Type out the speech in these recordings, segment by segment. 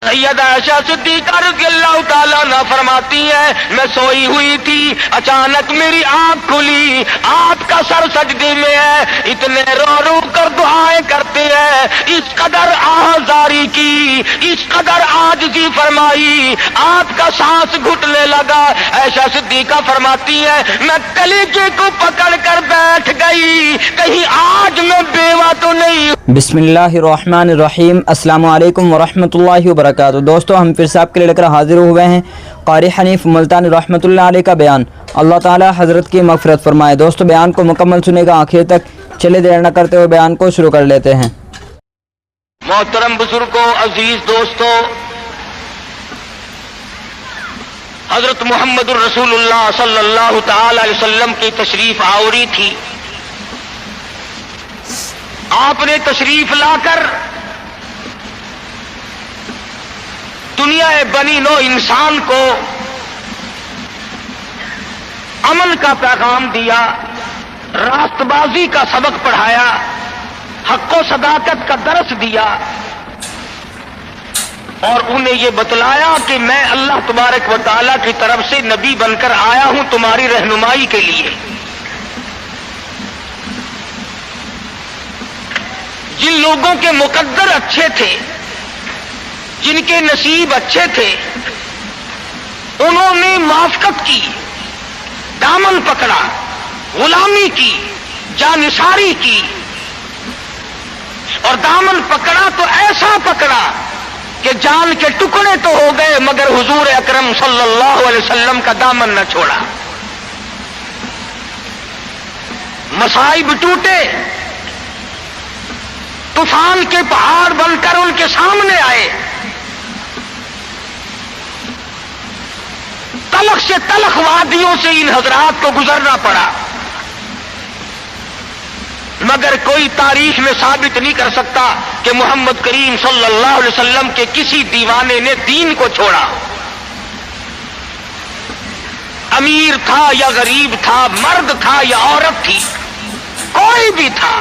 سیدہ عائشہ صدیقہ رضی اللہ تعالیٰ عنہا فرماتی ہیں میں سوئی ہوئی تھی، اچانک میری آنکھ کھلی، آپ کا سر سجدے میں ہے، اتنے رو رو کر دعائیں کرتے ہیں، اس قدر آہذاری کی، اس قدر عاجزی فرمائی، آپ کا سانس گھٹنے لگا۔ عائشہ صدیقہ فرماتی ہے میں کلیجے کو پکڑ کر بیٹھ گئی، کہیں آج میں بیوہ تو نہیں۔ بسم اللہ الرحمن الرحیم۔ السلام علیکم ورحمۃ اللہ وبرکاتہ۔ دوستو ہم پھر سے آپ کے لے کر حاضر ہوئے ہیں قاری حنیف ملتانی رحمۃ اللہ علیہ کا بیان۔ اللہ تعالی حضرت کی مغفرت فرمائے۔ دوستو بیان کو مکمل سنے گا آخر تک، چلے دیر نہ کرتے ہوئے بیان کو شروع کر لیتے ہیں۔ محترم بزرگوں، عزیز دوستوں، حضرت محمد الرسول اللہ صلی اللہ تعالی علیہ وسلم کی تشریف آوری تھی۔ آپ نے تشریف لا کر دنیا بنی نو انسان کو امن کا پیغام دیا، راست بازی کا سبق پڑھایا، حق و صداقت کا درس دیا، اور انہیں یہ بتلایا کہ میں اللہ تبارک و تعالیٰ کی طرف سے نبی بن کر آیا ہوں تمہاری رہنمائی کے لیے۔ جن لوگوں کے مقدر اچھے تھے، جن کے نصیب اچھے تھے، انہوں نے موافقت کی، دامن پکڑا، غلامی کی، جانثاری کی، اور دامن پکڑا تو ایسا پکڑا کہ جان کے ٹکڑے تو ہو گئے مگر حضور اکرم صلی اللہ علیہ وسلم کا دامن نہ چھوڑا۔ مصائب ٹوٹے، طوفان کے پہاڑ بن کر ان کے سامنے آئے، تلخ سے تلخ وادیوں سے ان حضرات کو گزرنا پڑا، مگر کوئی تاریخ میں ثابت نہیں کر سکتا کہ محمد کریم صلی اللہ علیہ وسلم کے کسی دیوانے نے دین کو چھوڑا۔ امیر تھا یا غریب تھا، مرد تھا یا عورت تھی، کوئی بھی تھا،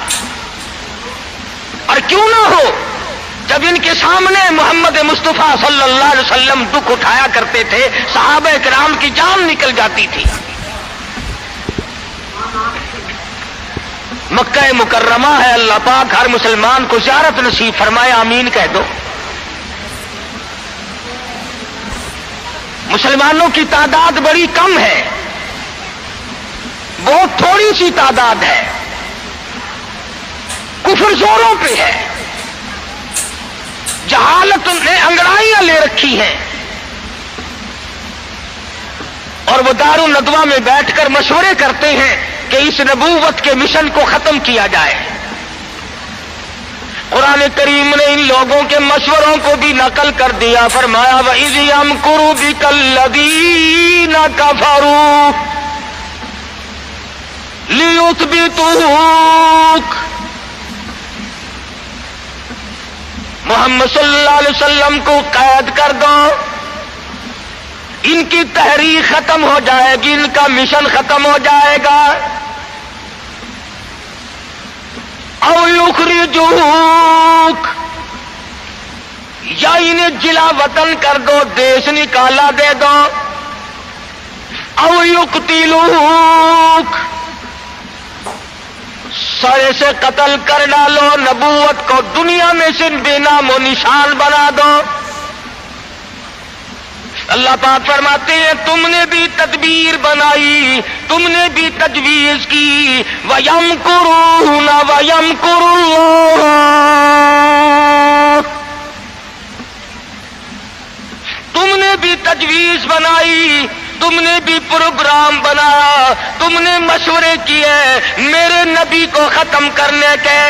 اور کیوں نہ ہو، جب ان کے سامنے محمد مصطفیٰ صلی اللہ علیہ وسلم دکھ اٹھایا کرتے تھے، صحابہ کرام کی جان نکل جاتی تھی۔ مکہ مکرمہ ہے، اللہ پاک ہر مسلمان کو زیارت نصیب فرمائے، آمین کہہ دو۔ مسلمانوں کی تعداد بڑی کم ہے، بہت تھوڑی سی تعداد ہے، کفر زوروں پہ ہے، جہالت نے انگڑائیاں لے رکھی ہیں، اور وہ دار الندوہ میں بیٹھ کر مشورے کرتے ہیں کہ اس نبوت کے مشن کو ختم کیا جائے۔ قرآن کریم نے ان لوگوں کے مشوروں کو بھی نقل کر دیا، فرمایا وَإِذْ يَمْكُرُ بِكَ الَّذِينَ كَفَرُوا لِيُثْبِتُوكَ۔ محمد صلی اللہ علیہ وسلم کو قید کر دو، ان کی تحریک ختم ہو جائے گی، ان کا مشن ختم ہو جائے گا۔ او یخرجوک، یا انہیں جلا وطن کر دو، دیش نکالا دے دو۔ او یقتلوک، سرے سے قتل کر ڈالو، نبوت کو دنیا میں سے بے نام و نشان بنا دو۔ اللہ پاک فرماتے ہیں تم نے بھی تدبیر بنائی، تم نے بھی تجویز کی، وَيَمْكُرُونَ وَيَمْكُرُ اللَّهُ، تم نے بھی تجویز بنائی، تم نے بھی پروگرام بنایا، تم نے مشورے کیے میرے نبی کو ختم کرنے کے،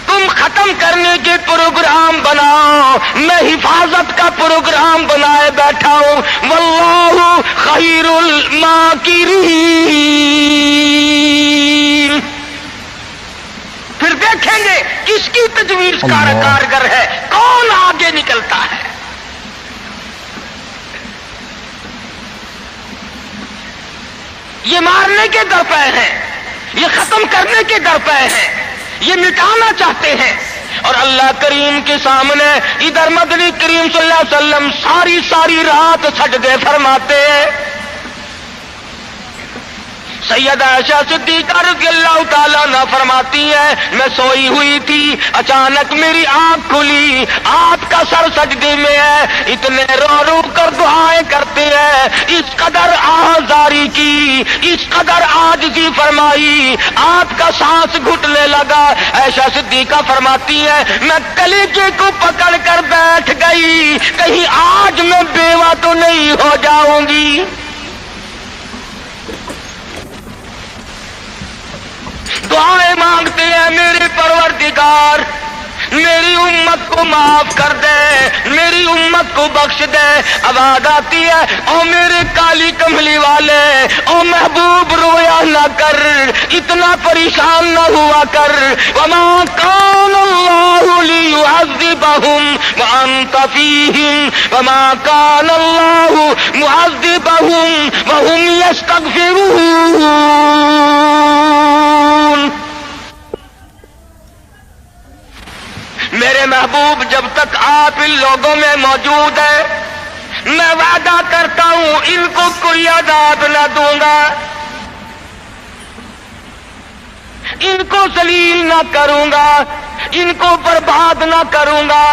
تم ختم کرنے کے پروگرام بناؤ، میں حفاظت کا پروگرام بنائے بیٹھا ہوں۔ واللہ خیر الماکرین۔ پھر دیکھیں گے کس کی تجویز کارگر ہے، کون آگے نکلتا ہے۔ یہ مارنے کے درپے ہیں، یہ ختم کرنے کے درپے ہیں، یہ مٹانا چاہتے ہیں، اور اللہ کریم کے سامنے ادھر مدنی کریم صلی اللہ علیہ وسلم ساری رات سجدے فرماتے ہیں۔ سیدہ عائشہ صدیقہ رضی اللہ تعالیٰ عنہ فرماتی ہے میں سوئی ہوئی تھی، اچانک میری آنکھ کھلی، آپ کا سر سجدے میں ہے، اتنے رو کر دعائیں کرتے ہیں، اس قدر آہذاری کی، اس قدر عاجزی فرمائی، آپ کا سانس گھٹنے لگا۔ عائشہ صدیقہ فرماتی ہے میں کلیجے کو پکڑ کر بیٹھ گئی، کہیں آج میں بیوہ تو نہیں ہو جاؤں گی۔ دعائیں مانگتے ہیں میرے پروردگار میری امت کو معاف کر دے، میری امت کو بخش دے۔ آواز آتی ہے او میرے کالی کملی والے، او محبوب رویا نہ کر، اتنا پریشان نہ ہوا کر۔ وما کان اللہ لیعذبہم وانت فیہم وما کان اللہ معذبہم وہم یستغفرون۔ میرے محبوب جب تک آپ ان لوگوں میں موجود ہیں میں وعدہ کرتا ہوں ان کو کوئی عذاب نہ دوں گا، ان کو ذلیل نہ کروں گا، ان کو برباد نہ کروں گا۔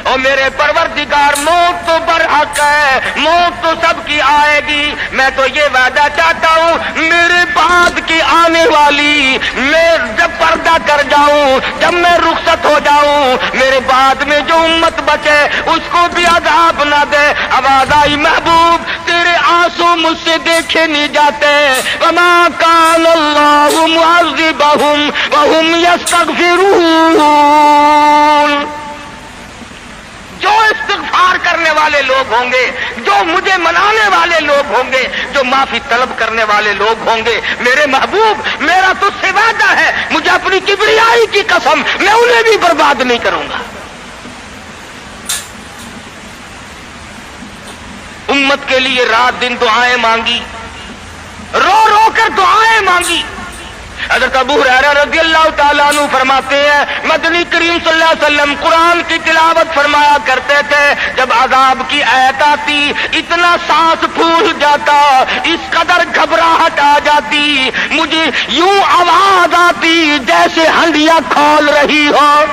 اور میرے پروردگار موت تو برحق ہے، موت تو سب کی آئے گی، میں تو یہ وعدہ چاہتا ہوں میرے بعد کی آنے والی، میں جب پردہ کر جاؤں، جب میں رخصت ہو جاؤں، میرے بعد میں جو امت بچے اس کو بھی عذاب نہ دے۔ آواز آئی محبوب تیرے آنسو مجھ سے دیکھے نہیں جاتے۔ وما کان اللہ معذبہم وہم یستغفرون۔ جو استغفار کرنے والے لوگ ہوں گے، جو مجھے منانے والے لوگ ہوں گے، جو معافی طلب کرنے والے لوگ ہوں گے، میرے محبوب میرا تو سے وعدہ ہے، مجھے اپنی کبریائی کی قسم میں انہیں بھی برباد نہیں کروں گا۔ امت کے لیے رات دن دعائیں مانگی، رو کر دعائیں مانگی۔ حضرت ابو ہریرہ رضی اللہ تعالیٰ عنہ فرماتے ہیں مدنی کریم صلی اللہ علیہ وسلم قرآن کی تلاوت فرمایا کرتے تھے، جب عذاب کی آیت آتی اتنا سانس پھول جاتا، اس قدر گھبراہٹ آ جاتی، مجھے یوں آواز آتی جیسے ہنڈیاں کھول رہی ہو۔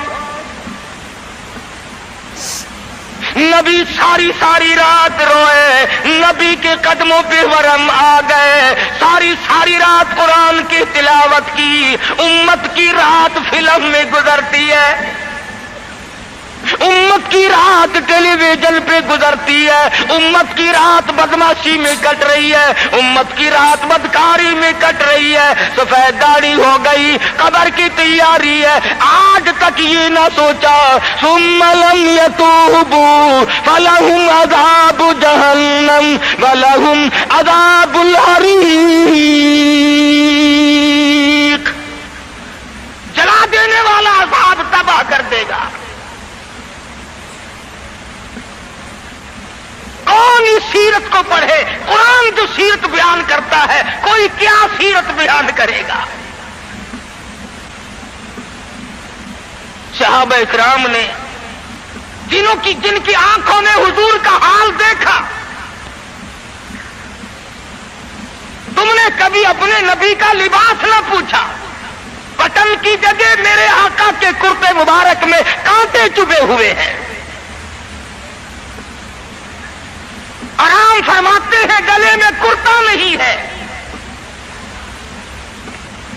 نبی ساری رات روئے، نبی کے قدموں پہ ورم آ گئے، ساری رات قرآن کی تلاوت کی۔ امت کی رات فلم میں گزرتی ہے، امت کی رات ٹیلی ویژن پہ گزرتی ہے، امت کی رات بدماشی میں کٹ رہی ہے، امت کی رات بدکاری میں کٹ رہی ہے، سفید داڑھی ہو گئی، قبر کی تیاری ہے، آج تک یہ نہ سوچا ثم لم يتوبوا فلهم عذاب جہنم ولهم عذاب الحریق۔ جلا دینے والا عذاب تباہ کر دے گا۔ کون اس سیرت کو پڑھے؟ قرآن جو سیرت بیان کرتا ہے کوئی کیا سیرت بیان کرے گا؟ صحابہ اکرام نے جن کی آنکھوں نے حضور کا حال دیکھا، تم نے کبھی اپنے نبی کا لباس نہ پوچھا، بٹن کی جگہ میرے آقا کے کرتے مبارک میں کانٹے چبھے ہوئے ہیں، آرام فرماتے ہیں گلے میں کرتا نہیں ہے۔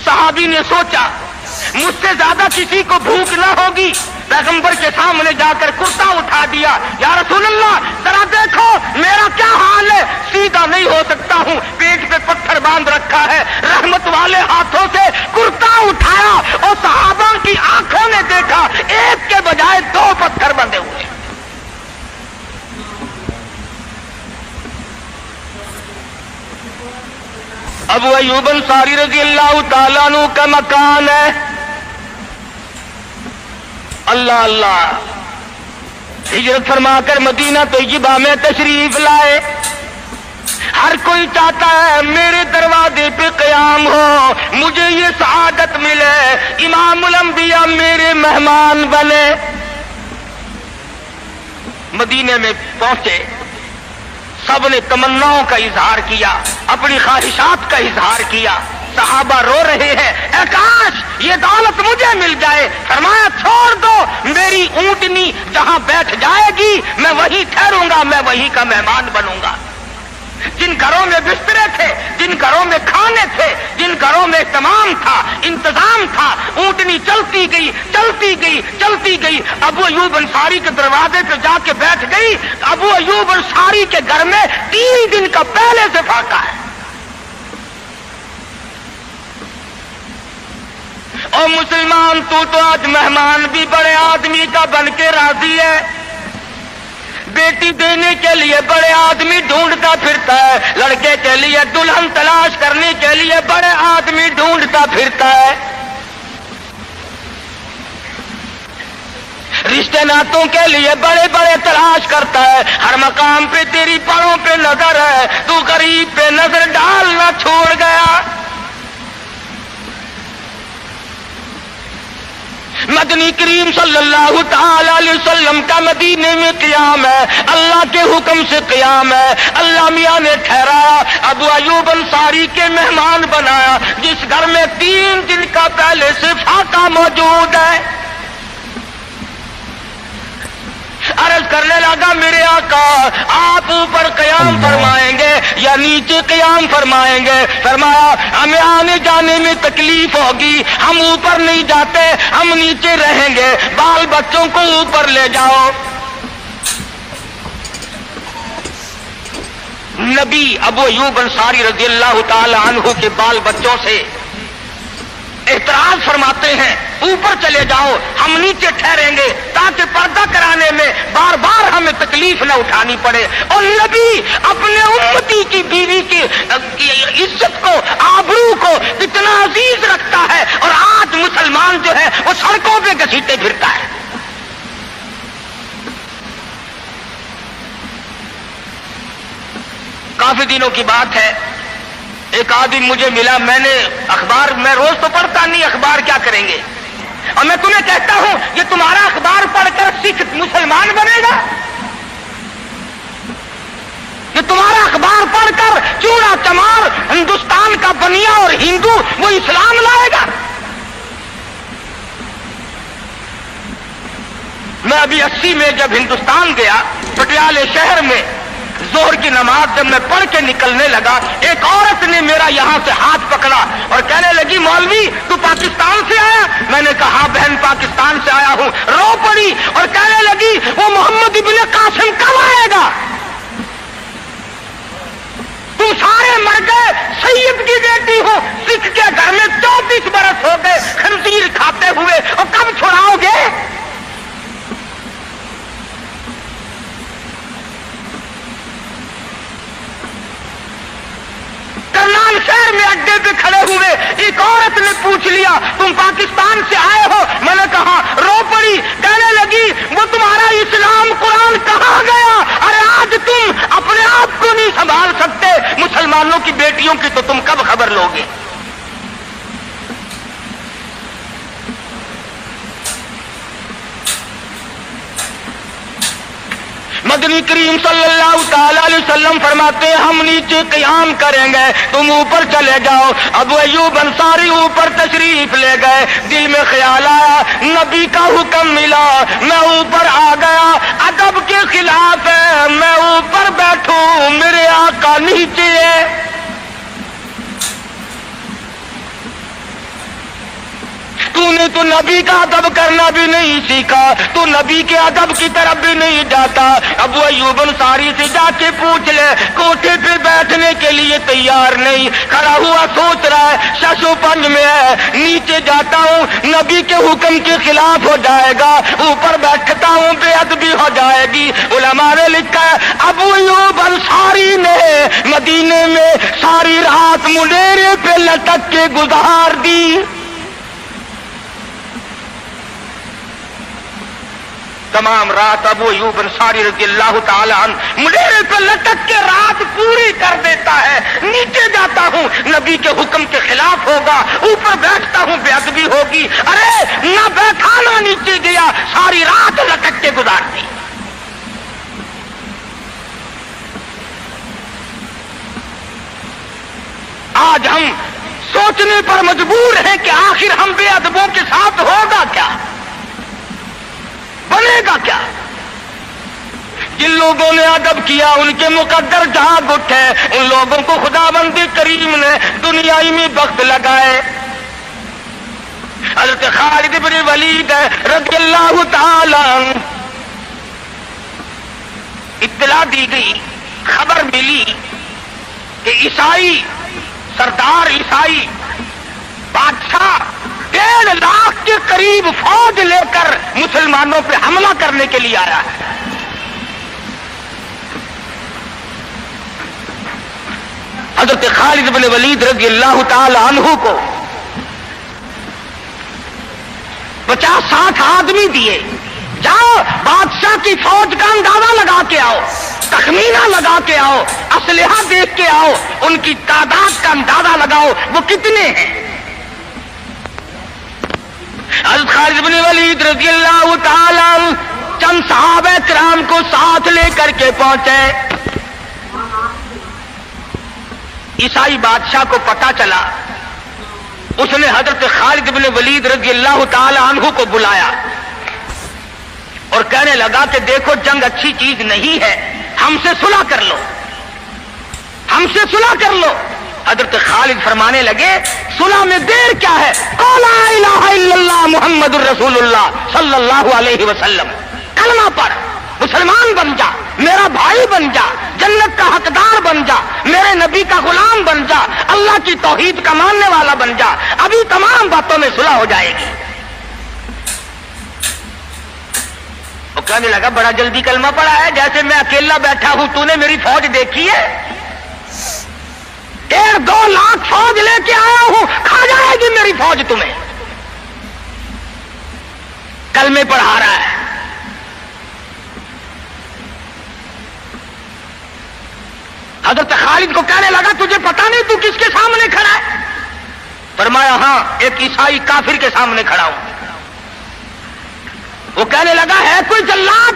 صحابی نے سوچا مجھ سے زیادہ کسی کو بھوک نہ ہوگی، پیغمبر کے سامنے جا کر کرتا اٹھا دیا، یا رسول اللہ ذرا دیکھو میرا کیا حال ہے، سیدھا نہیں ہو سکتا ہوں، پیٹ پہ پتھر باندھ رکھا ہے۔ رحمت والے ہاتھوں سے کرتا اٹھایا اور صحابہ کی آنکھوں نے دیکھا ایک کے بجائے 2 پتھر بندھے ہوئے۔ ابو ایوب انصاری رضی اللہ تعالیٰ عنہ کا مکان ہے، اللہ ہجرت فرما کر مدینہ طیبہ میں تشریف لائے۔ ہر کوئی چاہتا ہے میرے دروازے پہ قیام ہو، مجھے یہ سعادت ملے، امام الانبیاء میرے مہمان بنے۔ مدینے میں پہنچے، سب نے تمناؤں کا اظہار کیا، اپنی خواہشات کا اظہار کیا۔ صحابہ رو رہے ہیں، اے کاش یہ دولت مجھے مل جائے۔ فرمایا چھوڑ دو، میری اونٹنی جہاں بیٹھ جائے گی میں وہیں ٹھہروں گا، میں وہیں کا مہمان بنوں گا۔ جن گھروں میں بسترے تھے، جن گھروں میں کھانے تھے، جن گھروں میں اہتمام تھا، انتظام تھا، اونٹنی چلتی گئی چلتی گئی چلتی گئی، ابو ایوب انصاری کے دروازے پہ جا کے بیٹھ گئی۔ ابو ایوب انصاری کے گھر میں 3 دن کا پہلے سے فاقہ ہے۔ اور مسلمان تو آج مہمان بھی بڑے آدمی کا بن کے راضی ہے، بیٹی دینے کے لیے بڑے آدمی ڈھونڈتا پھرتا ہے، لڑکے کے لیے دلہن تلاش کرنے کے لیے بڑے آدمی ڈھونڈتا پھرتا ہے، رشتے ناتوں کے لیے بڑے بڑے تلاش کرتا ہے۔ ہر مقام پہ تیری پڑوں پہ نظر ہے، تو غریب پہ نظر ڈالنا چھوڑ گیا۔ مدنی کریم صلی اللہ تعالی علیہ وسلم کا مدینے میں قیام ہے، اللہ کے حکم سے قیام ہے۔ اللہ میاں نے ٹھہرایا، ابو ایوب انصاری کے مہمان بنایا، جس گھر میں 3 دن کا پہلے سے فاقہ موجود ہے۔ عرض کرنے لگا میرے آقا آپ اوپر قیام فرمائیں گے یا نیچے قیام فرمائیں گے؟ فرمایا ہمیں آنے جانے میں تکلیف ہوگی، ہم اوپر نہیں جاتے، ہم نیچے رہیں گے، بال بچوں کو اوپر لے جاؤ۔ نبی ابو ایوب انصاری رضی اللہ تعالی عنہ کے بال بچوں سے اعتراض فرماتے ہیں اوپر چلے جاؤ، ہم نیچے ٹھہریں گے تاکہ پردہ کرانے میں بار بار ہمیں تکلیف نہ اٹھانی پڑے۔ اور نبی اپنے امتی کی بیوی کی عزت کو، آبرو کو اتنا عزیز رکھتا ہے، اور آج مسلمان جو ہے وہ سڑکوں پہ گھسیٹے پھرتا ہے۔ کافی دنوں کی بات ہے، ایک آدمی مجھے ملا، میں نے اخبار، میں روز تو پڑھتا نہیں، اخبار کیا کریں گے، اور میں تمہیں کہتا ہوں یہ تمہارا اخبار پڑھ کر سکھ مسلمان بنے گا؟ یہ تمہارا اخبار پڑھ کر چوڑا چمار ہندوستان کا بنیا اور ہندو وہ اسلام لائے گا؟ میں ابھی 80 میں جب ہندوستان گیا، پٹیالے شہر میں ظہر کی نماز جب میں پڑھ کے نکلنے لگا، ایک عورت نے میرا یہاں سے ہاتھ پکڑا اور کہنے لگی مولوی تو پاکستان سے آیا؟ میں نے کہا ہاں بہن پاکستان سے آیا ہوں۔ رو پڑی اور کہنے لگی وہ محمد ابن قاسم کب آئے گا؟ تم سارے مر گئے، سید کی بیٹی ہو، سکھ کے گھر میں 34 برس ہو گئے خنزیر کھاتے ہوئے، اور کب چھڑاؤ گے؟ کرنال شہر میں اڈے پہ کھڑے ہوئے ایک عورت نے پوچھ لیا تم پاکستان سے آئے ہو؟ میں نے کہا، رو پڑی، کہنے لگی وہ تمہارا اسلام قرآن کہاں گیا؟ ارے آج تم اپنے آپ کو نہیں سنبھال سکتے، مسلمانوں کی بیٹیوں کی تو تم کب خبر لوگے؟ مدنی کریم صلی اللہ تعالی علیہ وسلم فرماتے ہیں ہم نیچے قیام کریں گے، تم اوپر چلے جاؤ۔ ابو ایوب انصاری اوپر تشریف لے گئے، دل میں خیال آیا نبی کا حکم ملا، میں اوپر آ گیا، ادب کے خلاف ہے میں اوپر بیٹھوں، میرے آقا نیچے ہے۔ تو نے تو نبی کا ادب کرنا بھی نہیں سیکھا، تو نبی کے ادب کی طرف بھی نہیں جاتا۔ ابو ایوب انصاری سے جا کے پوچھ لے، کوٹھے پہ بیٹھنے کے لیے تیار نہیں، کھڑا ہوا سوچ رہا ہے ششو پنج میں ہے، نیچے جاتا ہوں نبی کے حکم کے خلاف ہو جائے گا، اوپر بیٹھتا ہوں بے ادبی ہو جائے گی۔ علماء نے لکھا ہے ابو ایوب انصاری نے مدینے میں ساری رات منیرے پہ لٹک کے گزار دی۔ तमाम रात अबू अय्यूब अंसारी रज़ी अल्लाह ताला अन्हु मुंडेरे पे लटक के रात पूरी कर देता है। नीचे जाता हूं, नबी के हुक्म के खिलाफ होगा, ऊपर बैठता हूं, बेअदबी होगी। अरे ना बैठा ना नीचे गया, सारी रात लटक के गुजार दी। आज हम सोचने पर मजबूर हैं कि आखिर हम बेअदबों के साथ होगा क्या, बनेगा क्या। जिन लोगों ने अदब किया उनके मुकद्दर जाग उठे, उन लोगों को खुदाबंदी करीम ने दुनियाई में वक्त लगाए। हज़रत खालिद इब्न वलीद रज़ियल्लाहु ताला अन्हु इत्तला दी गई, खबर मिली कि ईसाई सरदार, ईसाई बादशाह 1.5 लाख के करीब फौज लेकर मुसलमानों पे हमला करने के लिए आया है। हज़रत खालिद इब्न वलीद रज़ियल्लाहु ताला अन्हु को 50-60 आदमी दिए, जाओ बादशाह की फौज का अंदाजा लगा के आओ, तखमीना लगा के आओ, असलहा देख के आओ, उनकी तादाद का अंदाजा लगाओ वो कितने हैं। हज़रत खालिद इब्न वलीद रज़ियल्लाहु ताला चंद सहाबा किराम को साथ लेकर के पहुंचे। ईसाई बादशाह को पता चला, उसने हज़रत खालिद इब्न वलीद रज़ियल्लाहु ताला अन्हु को बुलाया और कहने लगा कि देखो जंग अच्छी चीज नहीं है, हमसे सुलह कर लो, हमसे सुलह कर लो। हज़रत खालिद फरमाने लगे सुलह में देर क्या है, ला इलाहा इल्लल्लाह मुहम्मदुर रसूलुल्लाह सल्लल्लाहु अलैहि वसल्लम, कलमा पढ़, मुसलमान बन जा, मेरा भाई बन जा, जन्नत का हकदार बन जा, मेरे नबी का गुलाम बन जा, अल्लाह की तौहीद का मानने वाला बन जा, अभी तमाम बातों में सुलह हो जाएगी। वो कहने लगा बड़ा जल्दी कलमा पड़ा है, जैसे मैं अकेला बैठा हूं, तूने मेरी फौज देखी है? 1.5-2 लाख फौज लेके आया हूं, खा जाएगी मेरी फौज तुम्हें। कलमे पढ़ा रहा है। हज़रत खालिद को कहने लगा तुझे पता नहीं तू किसके सामने खड़ा है? फरमाया हां, एक ईसाई काफिर के सामने खड़ा हूं। वो कहने लगा है कोई जल्लाद?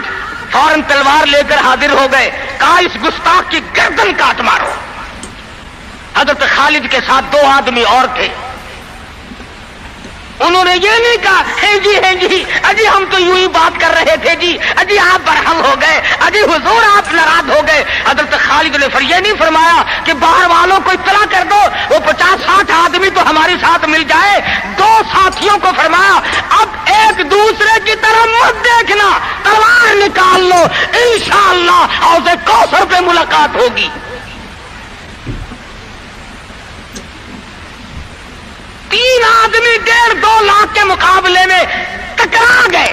फौरन तलवार लेकर हाजिर हो गए, कहा इस गुस्ताख की गर्दन काट मारो। हज़रत खालिद के साथ 2 आदमी और थे, उन्होंने ये नहीं कहा है जी अजी हम तो यूं ही बात कर रहे थे जी, अजी आप बरहम हो गए, अजी हुजूर आप नाराज हो गए। हज़रत खालिद ने फिर ये नहीं फरमाया कि बाहर वालों को इत्तला कर दो, वो 50-60 आदमी तो हमारे साथ मिल जाए। 2 साथियों को फरमाया अब एक दूसरे की तरफ मत देखना, तलवार निकाल लो, इंशाअल्लाह हौज़े कौसर पे मुलाकात होगी। 3 आदमी 1.5-2 लाख के मुकाबले में टकरा गए।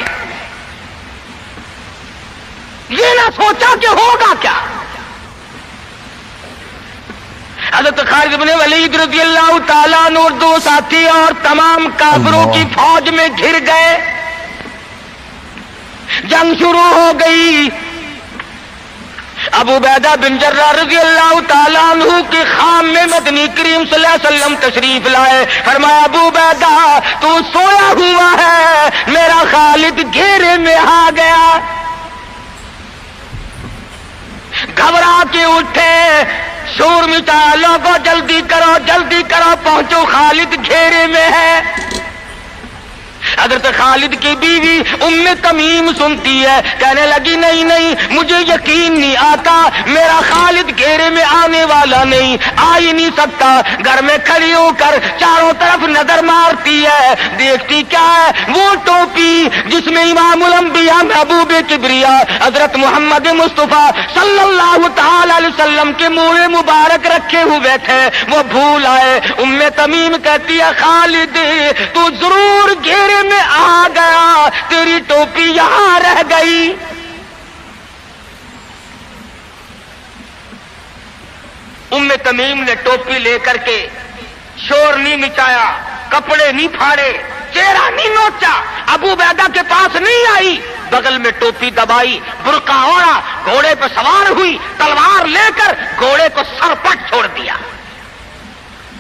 ये ना सोचा कि होगा क्या। हज़रत खालिद इब्न वलीद रज़ियल्लाहु ताला अन्हु और 2 साथी और तमाम काफिरों की फौज में घिर गए। जंग शुरू हो गई। अबू उबैदा बिन जर्राह रज़ियल्लाहु ताला अन्हु के खाम में मदनी करीम सल्लल्लाहु अलैहि वसल्लम तशरीफ लाए। फरमाया अबू उबैदा तू सोया हुआ है, मेरा खालिद घेरे में आ गया। घबरा के उठे, शोर मिटा, लोगों जल्दी करो पहुंचो, खालिद घेरे में है। हज़रत खालिद की बीवी उम्मे तमीम सुनती है, कहने लगी नहीं मुझे यकीन नहीं आता, मेरा खालिद घेरे में आने वाला नहीं, आ ही नहीं सकता। घर में खड़ी होकर चारों तरफ नजर मारती है, देखती क्या है, वो टोपी जिसमें इमामुल अंबिया महबूबे किबरिया हज़रत मोहम्मद मुस्तफा सल्लल्लाहु ताला अलैहि वसल्लम के मुँह मुबारक रखे हुए थे, वो भूल आए। उम्मे तमीम कहती है खालिद तू जरूर घेरे में आ गया, तेरी टोपी यहां रह गई। उम्मे तमीम ने टोपी लेकर के शोर नहीं मिटाया, कपड़े नहीं फाड़े, चेहरा नहीं नोचा, अबू उबैदा के पास नहीं आई, बगल में टोपी दबाई, बुर्का ओढ़ा, घोड़े पर सवार हुई, तलवार लेकर घोड़े को सरपट छोड़ दिया।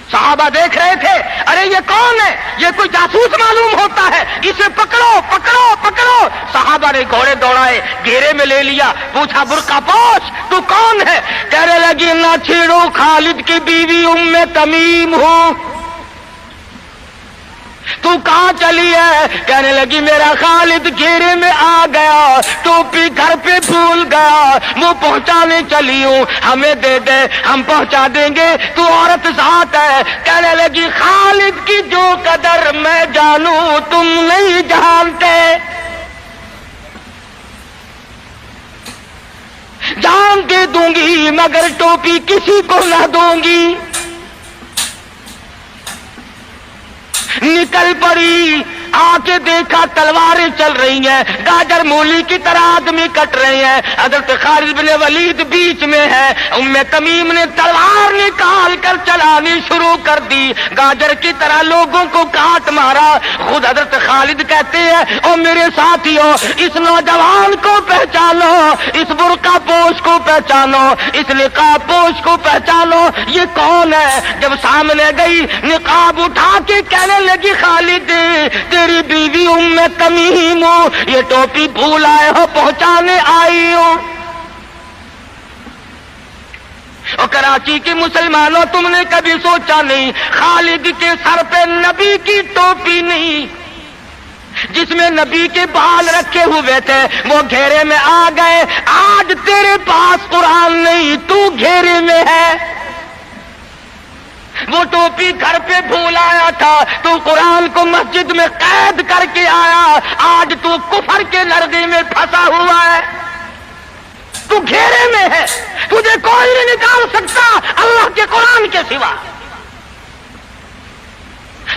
सहाबा देख रहे थे, अरे ये कौन है? ये कोई जासूस मालूम होता है, इसे पकड़ो पकड़ो पकड़ो। सहाबा ने घोड़े दौड़ाए, घेरे में ले लिया, पूछा बुर्का पोछ, तू कौन है? कहने लगी ना छेड़ो, खालिद की बीवी उम्मे तमीम हूं। तू कहां चली है? कहने लगी मेरा खालिद घेरे में आ गया, टोपी घर पे भूल गया, वो पहुंचाने चली हूं, हमें दे दे, हम पहुंचा देंगे, तू औरत साथ है। कहने लगी खालिद की जो कदर मैं जानूं तुम नहीं जानते, जान दे दूंगी मगर टोपी किसी को ना दूंगी। निकल पड़ी, आके देखा तलवारें चल रही हैं, गाजर मूली की तरह आदमी कट रहे हैं। हजरत खालिद बिन वलीद बीच में है। उम्मे तमीम ने तलवार निकाल कर चलानी शुरू कर दी, गाजर की तरह लोगों को काट मारा। खुद हजरत खालिद कहते हैं, ओ मेरे साथियों, इस नौजवान को पहचानो, इस बुर्का पोश को पहचानो, इस निकाब पोश को पहचानो, ये कौन है? जब सामने गई, निकाब उठा के कहने लगी खालिद तेरी बीवी उम्मे तमीम हो, ये टोपी भूल आए हो, पहुंचाने आई हो। और कराची के मुसलमानों, तुमने कभी सोचा नहीं खालिद के सर पे नबी की टोपी नहीं, जिसमें नबी के बाल रखे हुए थे, वो घेरे में आ गए। आज तेरे पास कुरान नहीं, तू घेरे में है। वो टोपी घर पे भूल आया था, तू कुरान को मस्जिद में कैद करके आया, आज तू कुफर के नरगी में फंसा हुआ है, तू घेरे में है, तुझे कोई नहीं निकाल सकता अल्लाह के कुरान के सिवा।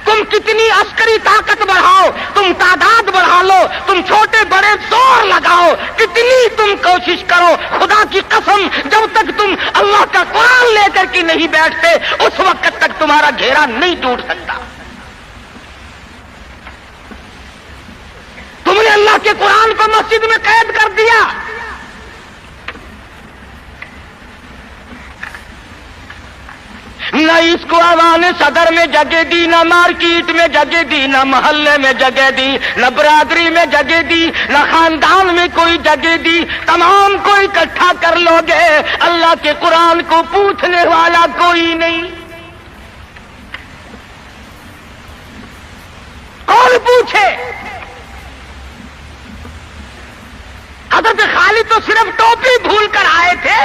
तुम कितनी अस्करी ताकत बढ़ाओ, तुम तादाद बढ़ा लो, तुम छोटे बड़े जोर लगाओ, कितनी तुम कोशिश करो, खुदा की कसम जब तक तुम अल्लाह का कुरान लेकर के नहीं बैठते, उस वक्त तक तुम्हारा घेरा नहीं टूट सकता। तुमने अल्लाह के कुरान को मस्जिद में कैद कर दिया। न इसको आवान सदर में जगह दी, न मार्केट में जगह दी, न मोहल्ले में जगह दी, न बरादरी में जगह दी, न खानदान में कोई जगह दी। तमाम को इकट्ठा कर लोगे, अल्लाह के कुरान को पूछने वाला कोई नहीं। कौन पूछे? हजरत खालिद तो सिर्फ टोपी भूल कर आए थे,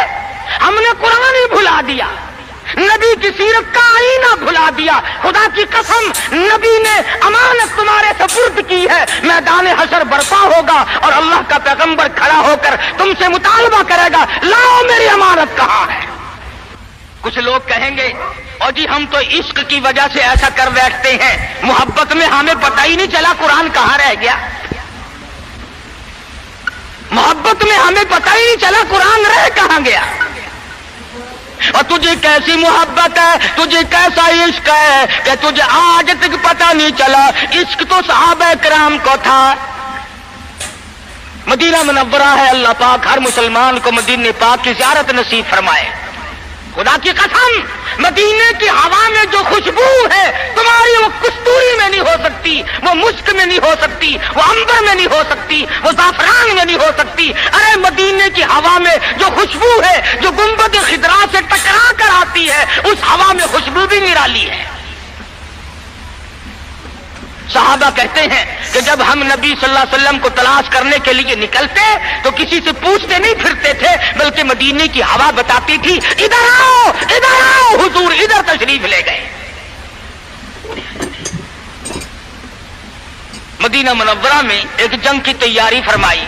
हमने कुरान ही भुला दिया, नबी की सीरत का आईना भुला दिया। खुदा की कसम, नबी ने अमानत तुम्हारे सुपुर्द की है, मैदान हशर बरपा होगा और अल्लाह का पैगंबर खड़ा होकर तुमसे मुतालबा करेगा, लाओ मेरी अमानत कहां है। कुछ लोग कहेंगे, और जी हम तो इश्क की वजह से ऐसा कर बैठते हैं, मोहब्बत में हमें पता ही नहीं चला कुरान कहां रह गया, मोहब्बत में हमें पता ही नहीं चला कुरान रह कहां गया। और तुझे कैसी मोहब्बत है, तुझे कैसा इश्क है कि तुझे आज तक पता नहीं चला। इश्क तो सहाबा किराम को था। मदीना मुनव्वरा है, अल्लाह पाक हर मुसलमान को मदीने पाक की ज़ियारत नसीब फरमाए। खुदा की कसम, मदीने की हवा में जो खुशबू है तुम्हारी, वो कस्तूरी में नहीं हो सकती, वो मुश्क में नहीं हो सकती, वो अंबर में नहीं हो सकती, वो ज़ाफ़रान में नहीं हो सकती। अरे मदीने की हवा में जो खुशबू है, जो गुंबद खिदरा से टकरा कर आती है, उस हवा में खुशबू भी निराली है। सहाबा कहते हैं कि जब हम नबी सल्लल्लाहु अलैहि वसल्लम को तलाश करने के लिए निकलते तो किसी से पूछते नहीं फिरते थे, बल्कि मदीने की हवा बताती थी, इधर आओ हुजूर, इधर तशरीफ ले गए। मदीना मुनव्वरा में एक जंग की तैयारी फरमाई,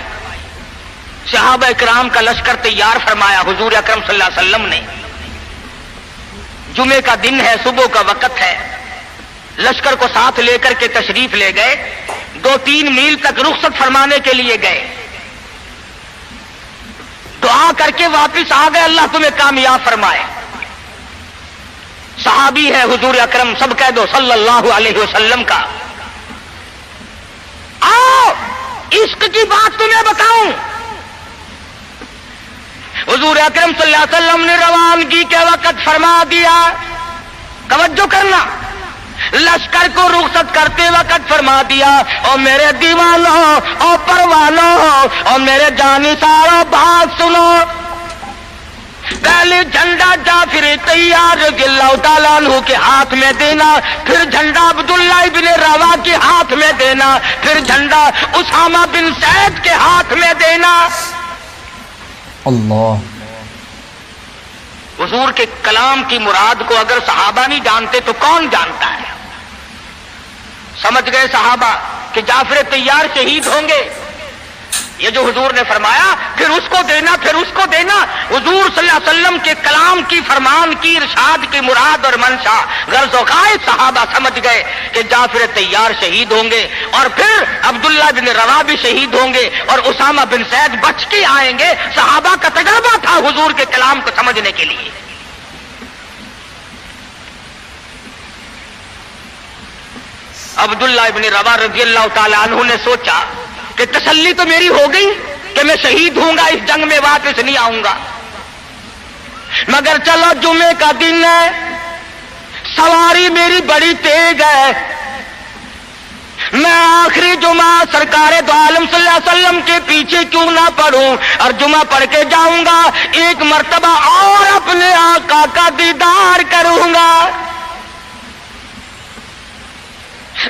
सहाबा इकराम का लश्कर तैयार फरमाया हुजूर अकरम सल्लल्लाहु अलैहि वसल्लम ने। जुमे का दिन है, सुबह का वक्त है, लश्कर को साथ लेकर के तशरीफ ले गए। 2-3 मील तक रुखसत फरमाने के लिए गए, दुआ करके वापिस आ गए, अल्लाह तुम्हें कामयाब फरमाए। सहाबी है हुजूर अकरम, सब कह दो सल्लल्लाहु अलैहि वसल्लम का। आओ इश्क की बात तुम्हें बताऊं। हुजूर अकरम सल्लल्लाहु अलैहि वसल्लम ने रवानगी के वक्त फरमा दिया, तवज्जो करना, लश्कर को रुखसत करते वक्त फरमा दिया, और मेरे दीवानों और परवानों और मेरे जानिसारों बात सुनो। पहले झंडा जाफिर तैयार रज़ियल्लाहु ताला अन्हु के हाथ में देना, फिर झंडा अब्दुल्लाह इब्न रवा के हाथ में देना, फिर झंडा उसामा बिन सैद के हाथ में देना। अल्लाह। हुजूर के कलाम की मुराद को अगर सहाबा नहीं जानते तो कौन जानता है? समझ गए सहाबा कि जाफिर तैयार शहीद होंगे। ये जो हुजूर ने फरमाया फिर उसको देना, फिर उसको देना। हुजूर सल्लल्लाहु अलैहि वसल्लम के कलाम की, फरमान की, इरशाद की मुराद और मंशा गर्ज़ और गायत सहाबा समझ गए कि जाफिर तैयार शहीद होंगे, और फिर अब्दुल्लाह बिन रवा भी शहीद होंगे, और उसामा बिन सैद बच के आएंगे। सहाबा का तजर्बा था हुजूर के कलाम को समझने के लिए। अब्दुल्लाह इब्न रवा रज़ियल्लाहु ताला अन्हु ने सोचा कि तसल्ली तो मेरी हो गई कि मैं शहीद होऊंगा, इस जंग में वापस नहीं आऊंगा, मगर चलो जुमे का दिन है, सवारी मेरी बड़ी तेज है, मैं आखिरी जुमा सरकारे दो आलम सल्लल्लाहु अलैहि वसल्लम के पीछे क्यों ना पढ़ूं, और जुमा पढ़ के जाऊंगा, एक मर्तबा और अपने आका का दीदार करूंगा।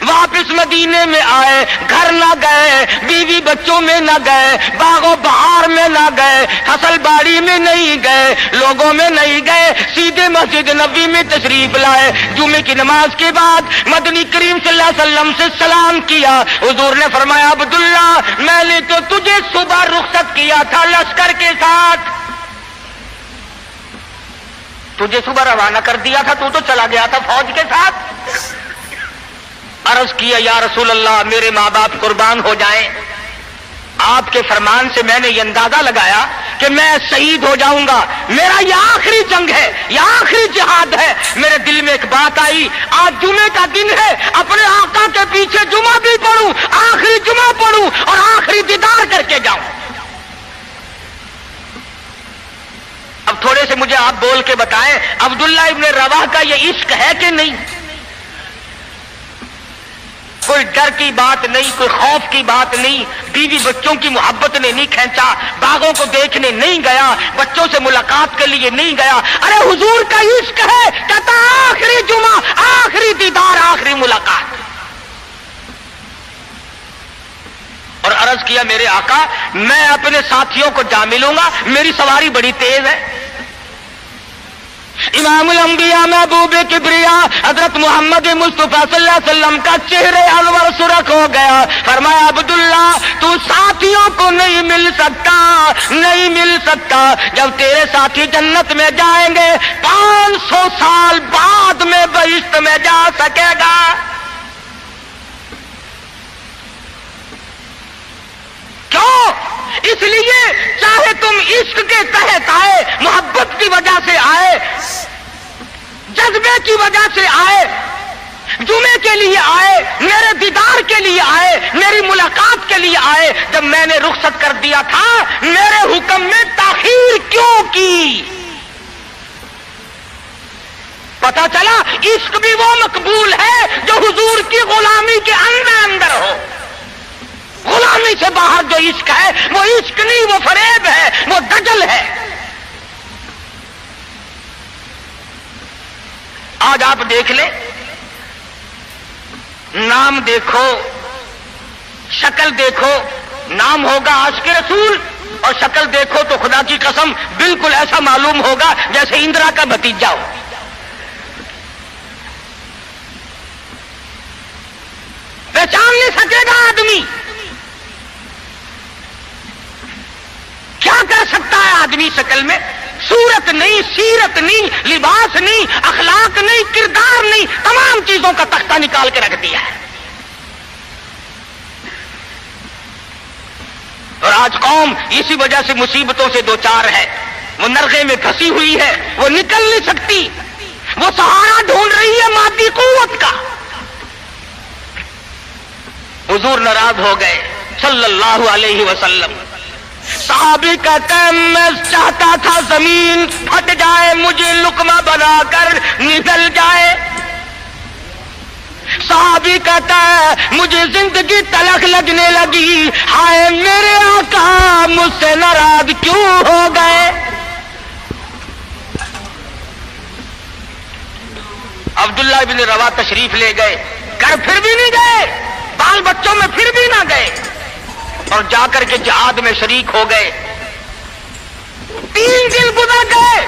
वापिस मदीने में आए, घर ना गए, बीवी बच्चों में ना गए, बागों बहार में ना गए, फसल बाड़ी में नहीं गए, लोगों में नहीं गए, सीधे मस्जिद नबी में तशरीफ लाए। जुमे की नमाज के बाद मदनी करीम सल्लल्लाहु अलैहि वसल्लम से सलाम किया। हुजूर ने फरमाया, अब्दुल्ला, मैंने तो तुझे सुबह रुखसत किया था लश्कर के साथ, तुझे सुबह रवाना कर दिया था, तू तो चला गया था फौज के साथ। अर्ज किया, या रसूल अल्लाह, मेरे माँ बाप कुर्बान हो जाएं, आपके फरमान से मैंने ये अंदाजा लगाया कि मैं शहीद हो जाऊंगा, मेरा ये आखिरी जंग है, ये आखिरी जिहाद है। मेरे दिल में एक बात आई, आज जुमे का दिन है, अपने आका के पीछे जुमा भी पढ़ूं, आखिरी जुमा पढ़ूं और आखिरी दीदार करके जाऊं। अब थोड़े से मुझे आप बोल के बताएं, अब्दुल्लाह इब्न रवाह का ये इश्क है कि नहीं? कोई डर की बात नहीं, कोई खौफ की बात नहीं, बीवी बच्चों की मोहब्बत ने नहीं खींचा, बागों को देखने नहीं गया, बच्चों से मुलाकात के लिए नहीं गया। अरे हुजूर का इश्क है, कहता आखिरी जुमा, आखिरी दीदार, आखिरी मुलाकात। और अर्ज किया, मेरे आका, मैं अपने साथियों को जा मिलूंगा, मेरी सवारी बड़ी तेज है। इमामुल अंबिया महबूब किबरिया हजरत मोहम्मद मुस्तफा सल्लल्लाहु अलैहि वसल्लम का चेहरे अनवर सुरख हो गया। फरमाया, अब्दुल्ला, तू साथियों को नहीं मिल सकता, नहीं मिल सकता। जब तेरे साथी जन्नत में जाएंगे 500 साल बाद में बहिश्त में जा सकेगा। क्यों? इसलिए चाहे तुम इश्क के तहत आए, मोहब्बत की वजह से आए, जज्बे की वजह से आए, जुमे के लिए आए, मेरे दीदार के लिए आए, मेरी मुलाकात के लिए आए, जब मैंने रुखसत कर दिया था, मेरे हुक्म में ताखीर क्यों की? पता चला इश्क भी वो मकबूल है जो हुजूर की गुलामी के अंदर हो। गुलामी से बाहर जो इश्क है वो इश्क नहीं, वो फरेब है, वो दजल है। आज आप देख लें, नाम देखो, शक्ल देखो, नाम होगा आशिक रसूल, और शक्ल देखो तो खुदा की कसम बिल्कुल ऐसा मालूम होगा जैसे इंदिरा का भतीजा हो। पहचान नहीं सकेगा आदमी। क्या कर सकता है आदमी शक्ल में? सूरत नहीं, सीरत नहीं, लिबास नहीं, अखलाक नहीं, किरदार नहीं, तमाम चीजों का तख्ता निकाल के रख दिया है। और आज कौम इसी वजह से मुसीबतों से दो चार है, वो नरगे में फंसी हुई है, वो निकल नहीं सकती, वो सहारा ढूंढ रही है मादी कुव्वत का। हुजूर नाराज हो गए, صلی اللہ علیہ وسلم. صحابی کہتے ہیں میں چاہتا تھا زمین پھٹ جائے, مجھے لقمہ بنا کر نگل جائے. صحابی کہتا ہے مجھے زندگی تلخ لگنے لگی, ہائے میرے آقا مجھ سے ناراض کیوں ہو گئے. عبداللہ ابن روا تشریف لے گئے, گھر پھر بھی نہیں گئے, بال بچوں میں پھر بھی نہ گئے, اور جا کر کے جہاد میں شریک ہو گئے. 3 دن گزر گئے,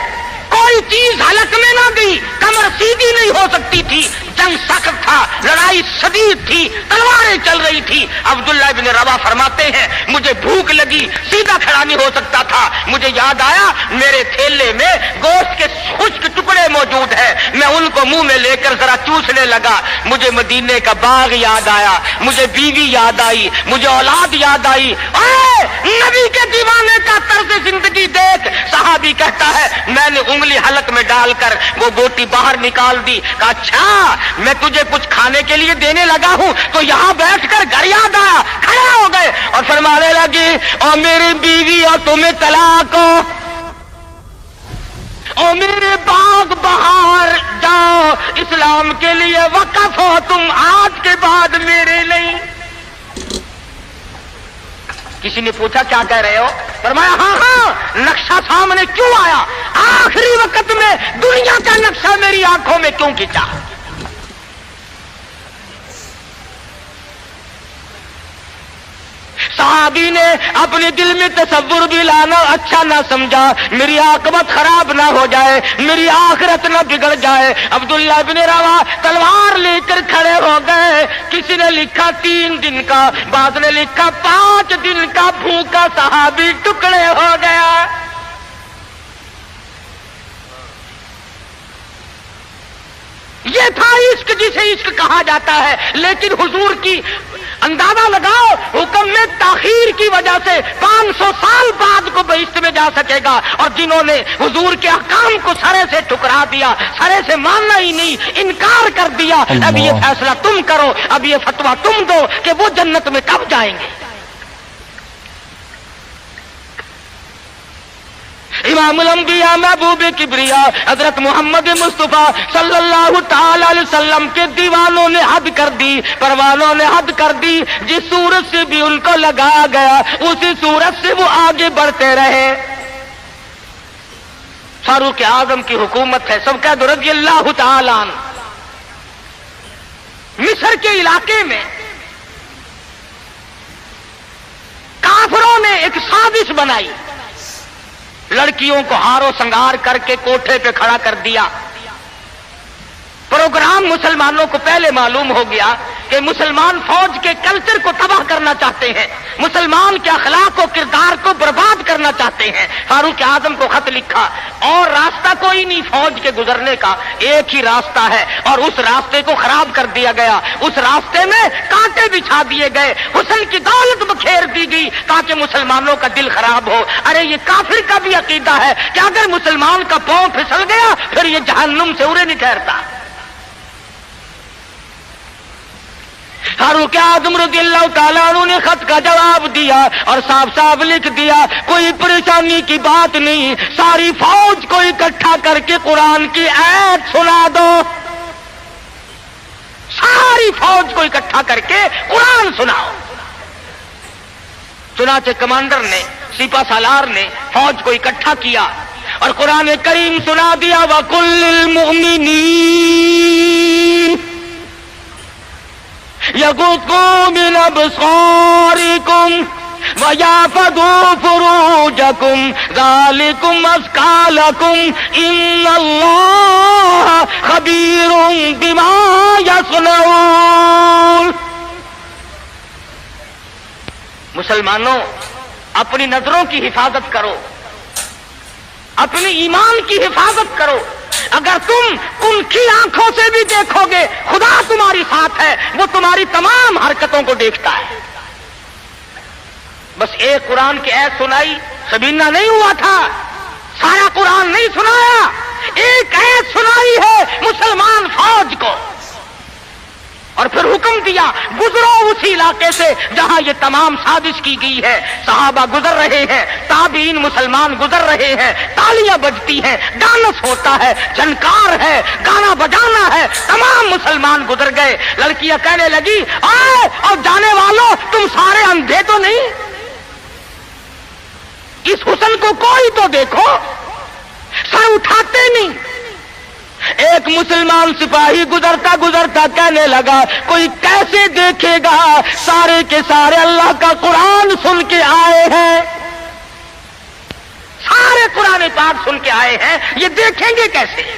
کوئی چیز حلق میں نہ گئی, کمر سیدھی نہیں ہو سکتی تھی, جنگ سخت تھا, لڑائی شدید تھی, تلواریں چل رہی تھی. عبداللہ ابن روا فرماتے ہیں مجھے بھوک لگی, سیدھا کھڑا نہیں ہو سکتا تھا. مجھے یاد آیا میرے تھیلے میں گوشت کے خشک ٹکڑے موجود ہیں, میں ان کو منہ میں لے کر ذرا چوسنے لگا. مجھے مدینے کا باغ یاد آیا, مجھے بیوی یاد آئی, مجھے اولاد یاد آئی. اے نبی کے دیوانے کا طرز زندگی دیکھ. صحابی کہتا ہے میں نے انگلی حلق میں ڈال کر وہ بوٹی باہر نکال دی. کہا اچھا میں تجھے کچھ کھانے کے لیے دینے لگا ہوں تو یہاں بیٹھ کر گھر یاد آیا. کھڑے ہو گئے اور فرمانے لگی اور میری بیوی اور تمہیں طلاق ہو, اور میرے باغ بہار جاؤ, اسلام کے لیے وقف ہو تم, آج کے بعد میرے نہیں. کسی نے پوچھا کیا کہہ رہے ہو؟ فرمایا ہاں ہاں نقشہ سامنے کیوں آیا, آخری وقت میں دنیا کا نقشہ میری آنکھوں میں کیوں کھینچا. صحابی نے اپنے دل میں تصور بھی لانا اچھا نہ سمجھا, میری عاقبت خراب نہ ہو جائے, میری آخرت نہ بگڑ جائے. عبداللہ بن روا تلوار لے کر کھڑے ہو گئے. کسی نے لکھا 3 دن کا, بعض نے لکھا 5 دن کا بھوکا صحابی ٹکڑے ہو گیا. یہ تھا عشق جسے عشق کہا جاتا ہے. لیکن حضور کی اندازہ لگاؤ, حکم میں تاخیر کی وجہ سے 500 سال بعد کو بہشت میں جا سکے گا, اور جنہوں نے حضور کے احکام کو سرے سے ٹھکرا دیا, سرے سے ماننا ہی نہیں, انکار کر دیا, اب یہ فیصلہ تم کرو, اب یہ فتویٰ تم دو کہ وہ جنت میں کب جائیں گے. امام الانبیاء محبوب کبریا حضرت محمد مصطفیٰ صلی اللہ تعالی علیہ وسلم کے دیوانوں نے حد کر دی, پروانوں نے حد کر دی. جس صورت سے بھی ان کو لگا گیا اسی صورت سے وہ آگے بڑھتے رہے. فاروق اعظم کی حکومت ہے, سب کہہ دو رضی اللہ تعالی عنہ. مصر کے علاقے میں کافروں نے ایک سازش بنائی, لڑکیوں کو ہار و سنگار کر کے کوٹھے پہ کھڑا کر دیا. پروگرام مسلمانوں کو پہلے معلوم ہو گیا کہ مسلمان فوج کے کلچر کو تباہ کرنا چاہتے ہیں, مسلمان کے اخلاق و کردار کو برباد کرنا چاہتے ہیں. فاروق اعظم کو خط لکھا, اور راستہ کوئی نہیں فوج کے گزرنے کا, ایک ہی راستہ ہے, اور اس راستے کو خراب کر دیا گیا. اس راستے میں کانٹے بچھا دیے گئے, حسن کی دولت بکھیر دی گئی تاکہ مسلمانوں کا دل خراب ہو. ارے یہ کافر کا بھی عقیدہ ہے کہ اگر مسلمان کا پاؤں پھسل گیا پھر یہ جہنم سے اڑے نہیں ٹھہرتا. فاروق اعظم رضی اللہ تعالیٰ عنہ نے خط کا جواب دیا اور صاف صاف لکھ دیا کوئی پریشانی کی بات نہیں, ساری فوج کو اکٹھا کر کے قرآن کی آیت سنا دو. ساری فوج کو اکٹھا کر کے قرآن سناؤ. چنانچہ کمانڈر نے, سپہ سالار نے فوج کو اکٹھا کیا اور قرآن کریم سنا دیا. وَقُلْ لِلْمُؤْمِنِينَ يَغُضُّوا مِنْ أَبْصَارِكُمْ وَيَحْفَظُوا فُرُوجَكُمْ ذَلِكُمْ أَزْكَىٰ لَكُمْ إِنَّ اللَّهَ خَبِيرٌ بِمَا يَصْنَعُونَ. مسلمانوں, اپنی نظروں کی حفاظت کرو, اپنی ایمان کی حفاظت کرو. اگر تم ان کی آنکھوں سے بھی دیکھو گے خدا تمہاری ساتھ ہے, وہ تمہاری تمام حرکتوں کو دیکھتا ہے. بس ایک قرآن کی ایت سنائی سبینہ نہیں ہوا تھا, سارا قرآن نہیں سنایا, ایک ایت سنائی ہے مسلمان فوج کو. اور پھر حکم دیا گزرو اسی علاقے سے جہاں یہ تمام سازش کی گئی ہے. صحابہ گزر رہے ہیں, تابعین مسلمان گزر رہے ہیں, تالیاں بجتی ہیں, ڈانس ہوتا ہے, جھنکار ہے, گانا بجانا ہے, تمام مسلمان گزر گئے. لڑکیاں کہنے لگی آئے اور جانے والوں تم سارے اندھے تو نہیں, اس حسن کو کوئی تو دیکھو, سر اٹھاتے نہیں. ایک مسلمان سپاہی گزرتا گزرتا کہنے لگا کوئی کیسے دیکھے گا, سارے کے سارے اللہ کا قرآن سن کے آئے ہیں, سارے قرآن پاک سن کے آئے ہیں, یہ دیکھیں گے کیسے.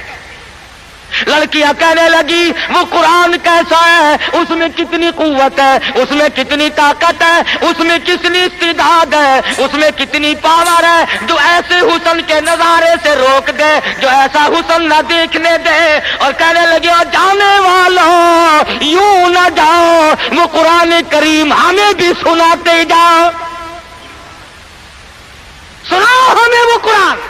لڑکیاں کہنے لگی وہ قرآن کیسا ہے, اس میں کتنی قوت ہے, اس میں کتنی طاقت ہے, اس میں کتنی استعداد ہے, اس میں کتنی پاور ہے, جو ایسے حسن کے نظارے سے روک دے, جو ایسا حسن نہ دیکھنے دے. اور کہنے لگی اور جانے والوں یوں نہ جاؤ, وہ قرآن کریم ہمیں بھی سناتے جاؤ, سناؤ ہمیں وہ قرآن.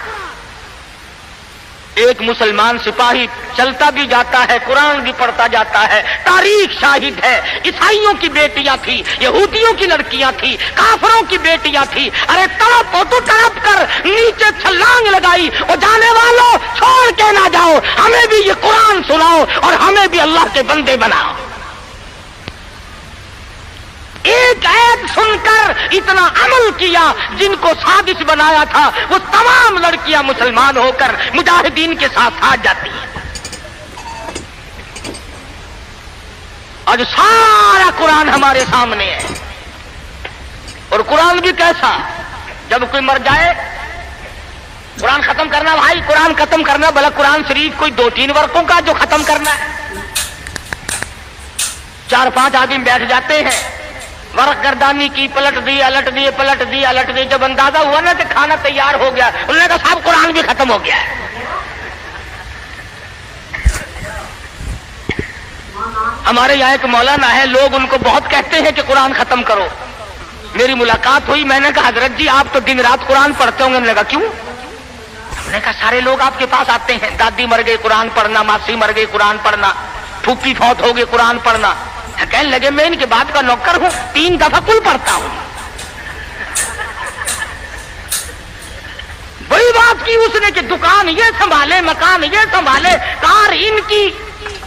ایک مسلمان سپاہی چلتا بھی جاتا ہے, قرآن بھی پڑھتا جاتا ہے. تاریخ شاہد ہے, عیسائیوں کی بیٹیاں تھی, یہودیوں کی لڑکیاں تھی, کافروں کی بیٹیاں تھی. ارے تڑپ ہو تو تڑپ کر نیچے چھلانگ لگائی, اور جانے والوں چھوڑ کے نہ جاؤ, ہمیں بھی یہ قرآن سناؤ اور ہمیں بھی اللہ کے بندے بناؤ. ایک ایک سن کر اتنا عمل کیا, جن کو سازش بنایا تھا وہ تمام لڑکیاں مسلمان ہو کر مجاہدین کے ساتھ آ جاتی ہیں. آج سارا قرآن ہمارے سامنے ہے. اور قرآن بھی کیسا, جب کوئی مر جائے قرآن ختم کرنا, بھائی قرآن ختم کرنا, بھلا قرآن شریف کوئی 2-3 ورقوں کا جو ختم کرنا ہے. 4-5 آدمی بیٹھ جاتے ہیں, ورق گردانی کی, پلٹ دی الٹ دی, پلٹ دی الٹ دی. جب اندازہ ہوا نا کہ کھانا تیار ہو گیا, انہوں نے کہا صاحب قرآن بھی ختم ہو گیا ہے. ہمارے یہاں ایک مولانا ہے, لوگ ان کو بہت کہتے ہیں کہ قرآن ختم کرو. میری ملاقات ہوئی, میں نے کہا حضرت جی آپ تو دن رات قرآن پڑھتے ہوں گے. انہوں نے کہا کیوں؟ ہم نے کہا سارے لوگ آپ کے پاس آتے ہیں, دادی مر گئی قرآن پڑھنا, ماسی مر گئی قرآن پڑھنا, پھوپھی فوت ہو گئی قرآن پڑھنا. کہنے لگے میں ان کے بعد کا نوکر ہوں, 3 دفعہ کل پڑھتا ہوں. بڑی بات کی اس نے کہ دکان یہ سنبھالے, مکان یہ سنبھالے, کار ان کی,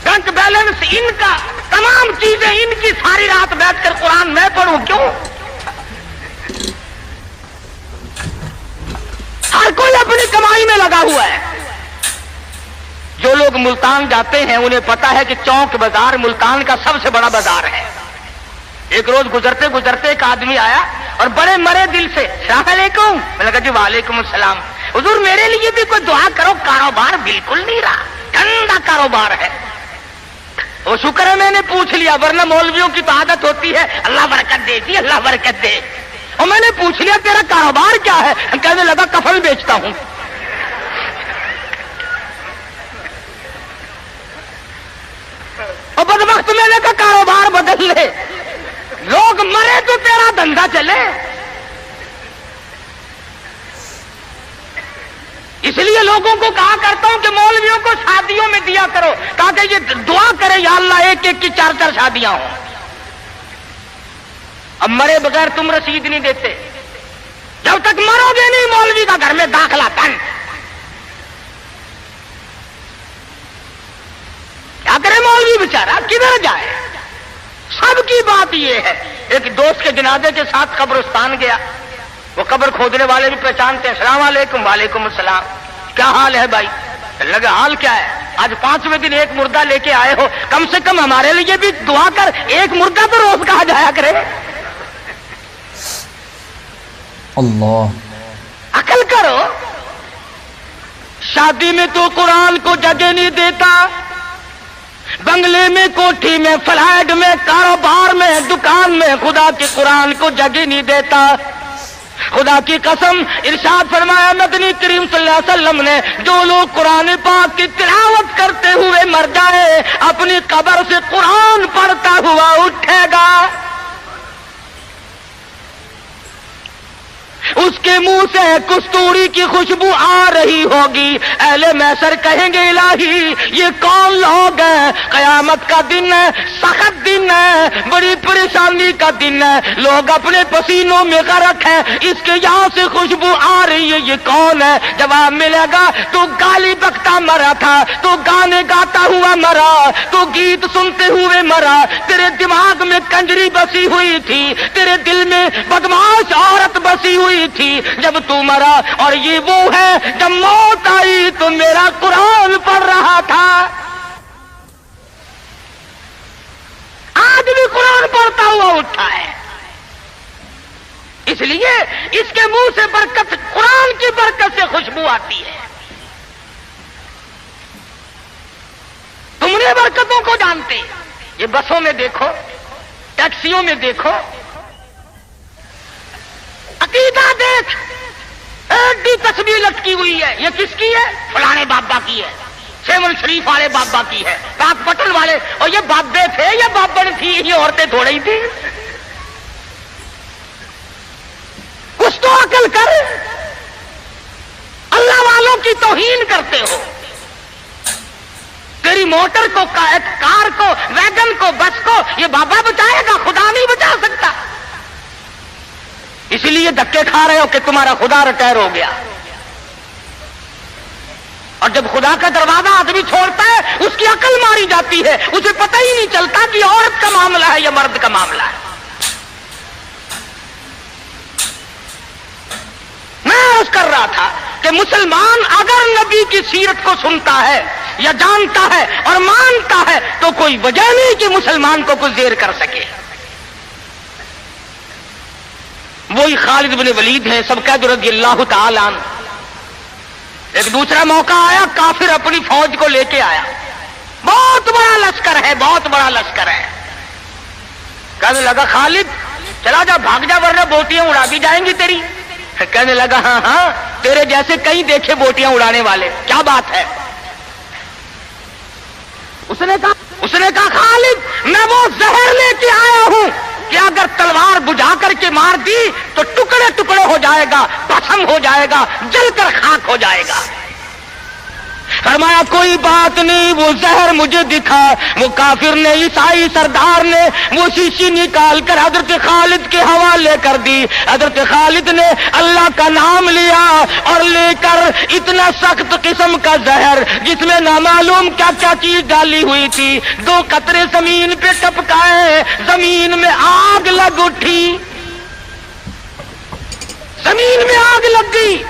بینک بیلنس ان کا, تمام چیزیں ان کی, ساری رات بیٹھ کر قرآن میں پڑھوں کیوں؟ ہر کوئی اپنی کمائی میں لگا ہوا ہے. جو لوگ ملتان جاتے ہیں انہیں پتا ہے کہ چوک بازار ملتان کا سب سے بڑا بازار ہے. ایک روز گزرتے گزرتے ایک آدمی آیا اور بڑے مرے دل سے السلام علیکم. میں نے کہا جی وعلیکم السلام. حضور میرے لیے بھی کوئی دعا کرو, کاروبار بالکل نہیں رہا, گندا کاروبار ہے. وہ شکر ہے میں نے پوچھ لیا, ورنہ مولویوں کی تو عادت ہوتی ہے اللہ برکت دے جی, اللہ برکت دے. اور میں نے پوچھ لیا تیرا کاروبار کیا ہے؟ کہنے لگا کفن بیچتا ہوں. اور بدبخت میں نے کہا کاروبار بدل لے, لوگ مرے تو تیرا دھندا چلے. اس لیے لوگوں کو کہا کرتا ہوں کہ مولویوں کو شادیوں میں دیا کرو, تاکہ یہ دعا کرے یا اللہ ایک ایک کی 4-4 شادیاں ہوں. اب مرے بغیر تم رسید نہیں دیتے, جب تک مرو گے نہیں مولوی کا گھر میں داخلہ بند. کیا کرے مولوی بیچارہ, کدھر جائے؟ سب کی بات یہ ہے. ایک دوست کے جنازے کے ساتھ قبرستان گیا, وہ قبر کھودنے والے بھی پہچانتے ہیں. السلام علیکم. وعلیکم السلام. کیا حال ہے بھائی؟ لگا حال کیا ہے, آج 5ویں دن ایک مردہ لے کے آئے ہو, کم سے کم ہمارے لیے بھی دعا کر, ایک مردہ تو روز کہا جایا کرے. اللہ عقل کرو. شادی میں تو قرآن کو جگہ نہیں دیتا, بنگلے میں, کوٹھی میں, فلیٹ میں, کاروبار میں, دکان میں خدا کے قرآن کو جگہ نہیں دیتا. خدا کی قسم ارشاد فرمایا مدنی کریم صلی اللہ علیہ وسلم نے, جو لوگ قرآن پاک کی تلاوت کرتے ہوئے مر جائے اپنی قبر سے قرآن پڑھتا ہوا اٹھے گا, اس کے منہ سے کستوری کی خوشبو آ رہی ہوگی. اہل محشر کہیں گے الہی یہ کون لوگ ہیں؟ قیامت کا دن ہے, سخت دن दिन है, बड़ी परेशानी का दिन है, लोग अपने पसीनों में गरक है, इसके यहाँ से खुशबू आ रही है, ये कौन है? जवाब मिलेगा, तू गाली बकता मरा था, तू गाने गाता हुआ मरा, तू गीत सुनते हुए मरा, तेरे दिमाग में कंजरी बसी हुई थी, तेरे दिल में बदमाश औरत बसी हुई थी जब तू मरा। और ये वो है जब मौत आई तो मेरा कुरान पढ़ रहा था। आज भी कुरान पढ़ता हुआ उठा है, इसलिए इसके मुंह से बरकत, कुरान की बरकत से खुशबू आती है। तुमने बरकतों को जानते, ये बसों में देखो, टैक्सियों में देखो, अकीदा देख, एडी तस्वीर लटकी हुई है, ये किसकी है? फलाने बाबा की है, सेवन शरीफ वाले बाबा की है, पाक पटन वाले, और ये बाबे थे, ये बाबन थी, ये औरतें थोड़ी ही थी। कुछ तो अकल कर, अल्लाह वालों की तौहीन करते हो। तेरी मोटर को, कार को, वैगन को, बस को ये बाबा बचाएगा, खुदा नहीं बचा सकता। इसलिए धक्के खा रहे हो कि तुम्हारा खुदा रिटायर हो गया। और जब खुदा का दरवाजा आदमी छोड़ता है, उसकी अकल मारी जाती है, उसे पता ही नहीं चलता कि औरत का मामला है या मर्द का मामला है। मैं अर्ज कर रहा था कि मुसलमान अगर नबी की सीरत को सुनता है या जानता है और मानता है तो कोई वजह नहीं कि मुसलमान को कुछ देर कर सके। वही खालिद बिन वलीद है, सब कह दो रज़ियल्लाहु ताला अन्हु। एक दूसरा मौका आया, काफिर अपनी फौज को लेके आया, बहुत बड़ा लश्कर है, बहुत बड़ा लश्कर है। कहने लगा खालिद चला जा, भाग जा, वरना बोटियां उड़ा दी जाएंगी तेरी। कहने लगा हाँ हाँ, तेरे जैसे कई देखे बोटियां उड़ाने वाले, क्या बात है? उसने कहा खालिद मैं वो जहर लेके आया हूं कि अगर तलवार बुझा करके मार दी तो टुकड़े टुकड़े हो जाएगा, भस्म हो जाएगा, जलकर खाक हो जाएगा। फरमाया कोई बात नहीं, वो जहर मुझे दिखा। वो काफिर ने, ईसाई सरदार ने वो शीशी निकाल कर हजरत खालिद के हवाले कर दी। हजरत खालिद ने अल्लाह का नाम लिया और लेकर इतना सख्त किस्म का जहर जिसमें नामालूम क्या क्या चीज डाली हुई थी, 2 कतरे जमीन पे टपकाए, जमीन में आग लग उठी, जमीन में आग लग गई।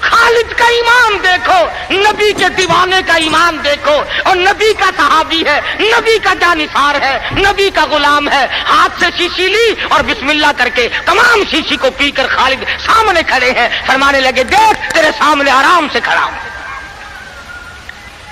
खालिद का ईमान देखो, नबी के दीवाने का ईमान देखो, और नबी का सहाबी है, नबी का जानिसार है, नबी का गुलाम है। हाथ से शीशी ली और बिस्मिल्लाह करके तमाम शीशी को पीकर खालिद सामने खड़े हैं। फरमाने लगे देख तेरे सामने आराम से खड़ा हूं।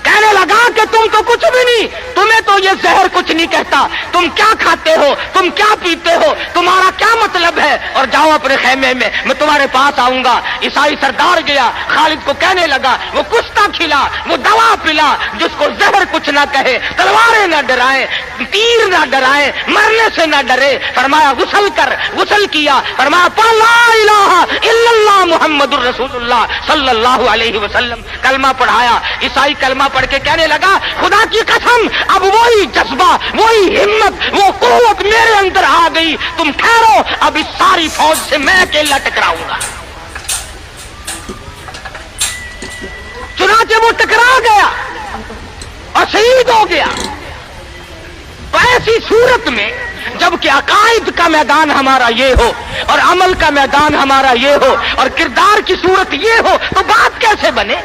कहने लगा कि तुम तो कुछ भी नहीं, तुम्हें तो ये जहर कुछ नहीं कहता, तुम क्या खाते हो, तुम क्या पीते हो, तुम्हारा क्या मतलब है, और जाओ अपने खेमे में, मैं तुम्हारे पास आऊंगा। ईसाई सरदार गया, खालिद को कहने लगा वो कुश्ता खिला, वो दवा पिला, जिसको जहर कुछ ना कहे, तलवारें ना डराए, तीर ना डराए, मरने से ना डरे। फरमाया गुसल कर, गुसल किया। फरमाया पढ़ ला इलाहा इल्लल्लाह मुहम्मदुर रसूलुल्लाह सल्लल्लाहु अलैहि वसल्लम, कलमा पढ़ाया। ईसाई कलमा पढ़ के कहने लगा खुदा की कसम अब वही जज्बा, वही हिम्मत, वो कुव्वत मेरे अंदर आ गई, तुम ठहरो, अब इस सारी फौज से मैं अकेला टकराऊंगा। चुनाचे वो टकरा गया और शहीद हो गया। तो ऐसी सूरत में जबकि अकायद का मैदान हमारा ये हो और अमल का मैदान हमारा ये हो और किरदार की सूरत ये हो, तो बात कैसे बने?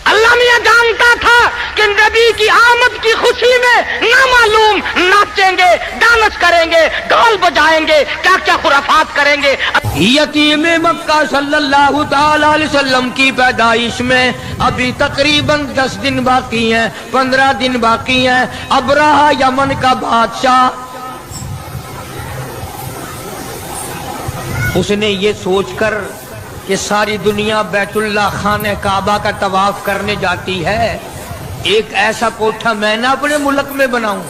अल्लाह मियां जानता था कि नबी की आमद की खुशी में नामालूम नाचेंगे, डांस करेंगे, ढोल बजाएंगे, क्या क्या खुराफात करेंगे। यतीम मक्का सल्लल्लाहु ताला अलैहि वसल्लम की पैदाइश में अभी तकरीबन 10 दिन बाकी हैं, 15 दिन बाकी हैं। अबरहा यमन का बादशाह, उसने ये सोचकर कि सारी दुनिया बैतुल्लाह खाने काबा का तवाफ करने जाती है, एक ऐसा कोठा मैं ना अपने मुल्क में बनाऊं,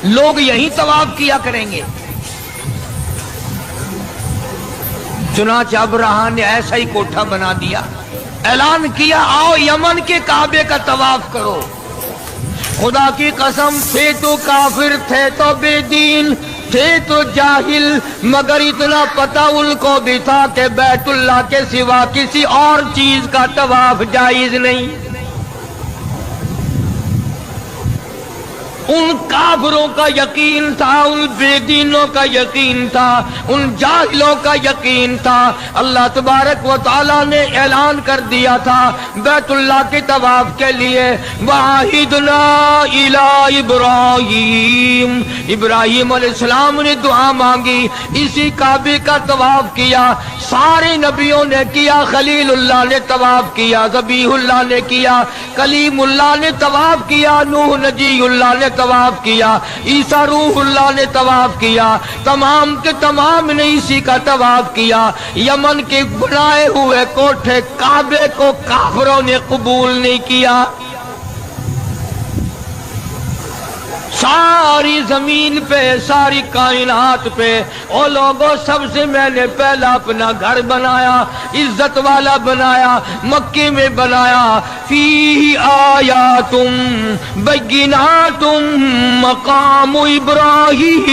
लोग यहीं तवाफ किया करेंगे। चुनांचे अबरहा ने ऐसा ही कोठा बना दिया, ऐलान किया आओ यमन के काबे का तवाफ करो। खुदा की कसम थे तो काफिर, थे तो बेदीन, थे तो जाहिल, मगर इतना पता उनको भी था कि बैतुल्लाह के सिवा किसी और चीज का तवाफ जायज नहीं। उन काफिरों का यकीन था, उन बेदीनों का यकीन था, उन जाहिलों का यकीन था। अल्लाह तबारक व तआला ने ऐलान कर दिया था बैतुल्लाह के तवाफ के लिए, वाहिदना इला इब्राहीम, इब्राहीम अलैहिस्सलाम ने दुआ मांगी, इसी काबे का तवाफ किया। सारे नबियों ने किया, खलीलुल्लाह ने तवाफ किया, ज़बीहुल्लाह ने किया, कलीमुल्लाह ने तवाफ किया, नूह नजीयुल्लाह ने तवाफ किया, ईसा रूहुल्लाह ने तवाफ किया, तमाम के तमाम ने इसी का तवाफ किया। यमन के बनाए हुए कोठे काबे को काफिरों ने कबूल नहीं किया। सारी जमीन पे, सारी कायनात पे ओ लोगों, सबसे मैंने पहला अपना घर बनाया, इज्जत वाला बनाया, मक्के में बनाया। फीही आयातुम बय्यिनातुम मकाम इब्राहीम।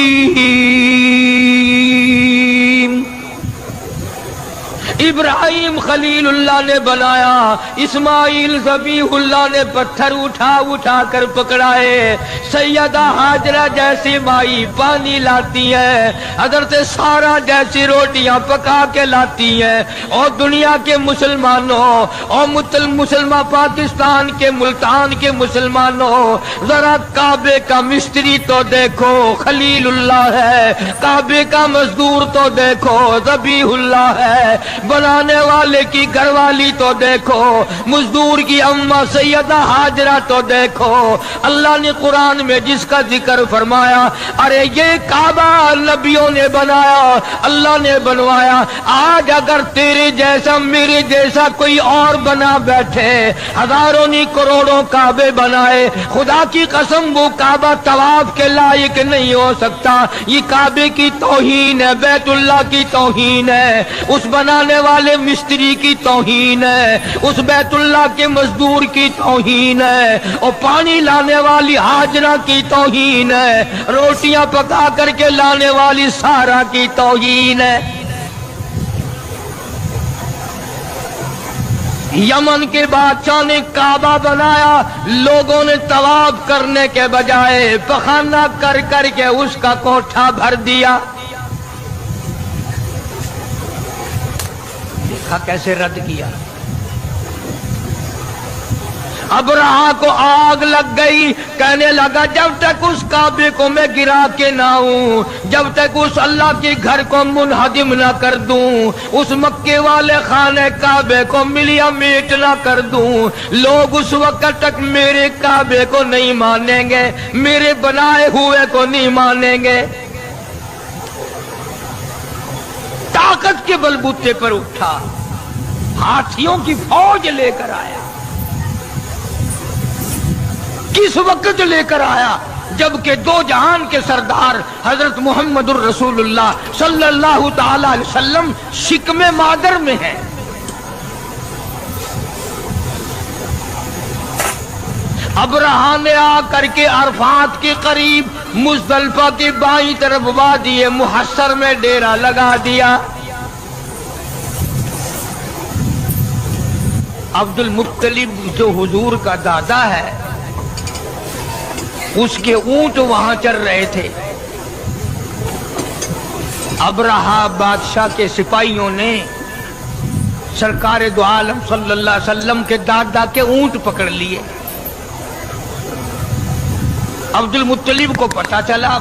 इब्राहिम खलीलुल्लाह ने बनाया, इस्माइल ज़बीहुल्लाह ने पत्थर उठा उठा कर पकड़ाए, सैयदा हाजरा जैसी माई पानी लाती है, हज़रत सारा जैसी रोटियां पका के लाती है। और दुनिया के मुसलमानों और मुसलमान पाकिस्तान के मुल्तान के मुसलमानों, जरा काबे का मिस्त्री तो देखो, खलीलुल्लाह है, काबे का मजदूर तो देखो, ज़बीहुल्लाह है, बनाने वाले की घरवाली तो देखो, मजदूर की अम्मा सैयदा हाजरा तो देखो। अल्लाह ने कुरान में जिसका जिक्र फरमाया, अरे ये काबा नबियों ने बनाया, अल्लाह ने बनवाया। आज अगर तेरे जैसा मेरे जैसा कोई और बना बैठे, हजारों नहीं करोड़ों काबे बनाए, खुदा की कसम वो काबा तवाफ के लायक नहीं हो सकता। ये काबे की तौहीन है, बैतुल्लाह की तौहीन है, उस बनाने वाले मिस्त्री की तौहीन है, उस बैतुल्लाह के मजदूर की तौहीन है, और पानी लाने वाली हाजरा की तौहीन है, रोटियां पका करके लाने वाली सारा की तौहीन है। यमन के बादशाह ने काबा बनाया, लोगों ने तवाफ करने के बजाय पखाना कर करके उसका कोठा भर दिया। देखा कैसे रद्द किया। अबरहा को आग लग गई, कहने लगा जब तक उस काबे को मैं गिरा के ना हूं, जब तक उस अल्लाह के घर को मुनहदिम ना कर दूं, उस मक्के वाले खाने काबे को मिलिया मीट ना कर दूं, लोग उस वक्त तक मेरे काबे को नहीं मानेंगे, मेरे बनाए हुए को नहीं मानेंगे। ताकत के बलबूते पर उठा, हाथियों की फौज लेकर आया। किस वक्त लेकर आया? जबकि दो जहान के सरदार हजरत मोहम्मदुर रसूलुल्लाह सल्लल्लाहु ताला अलैहि वसल्लम शिकमे मादर में है। अबरहा ने आकर के अरफात के करीब मुज़दलिफा के बाईं तरफ वादी मुहस्सर में डेरा लगा दिया। अब्दुल मुत्तलिब जो हुजूर का दादा है, उसके ऊंट वहां चल रहे थे। अबरहा बादशाह के सिपाहियों ने सरकार दो आलम सल्लल्लाहु अलैहि वसल्लम के दादा के ऊंट पकड़ लिए। अब्दुल मुत्तलिब को पता चला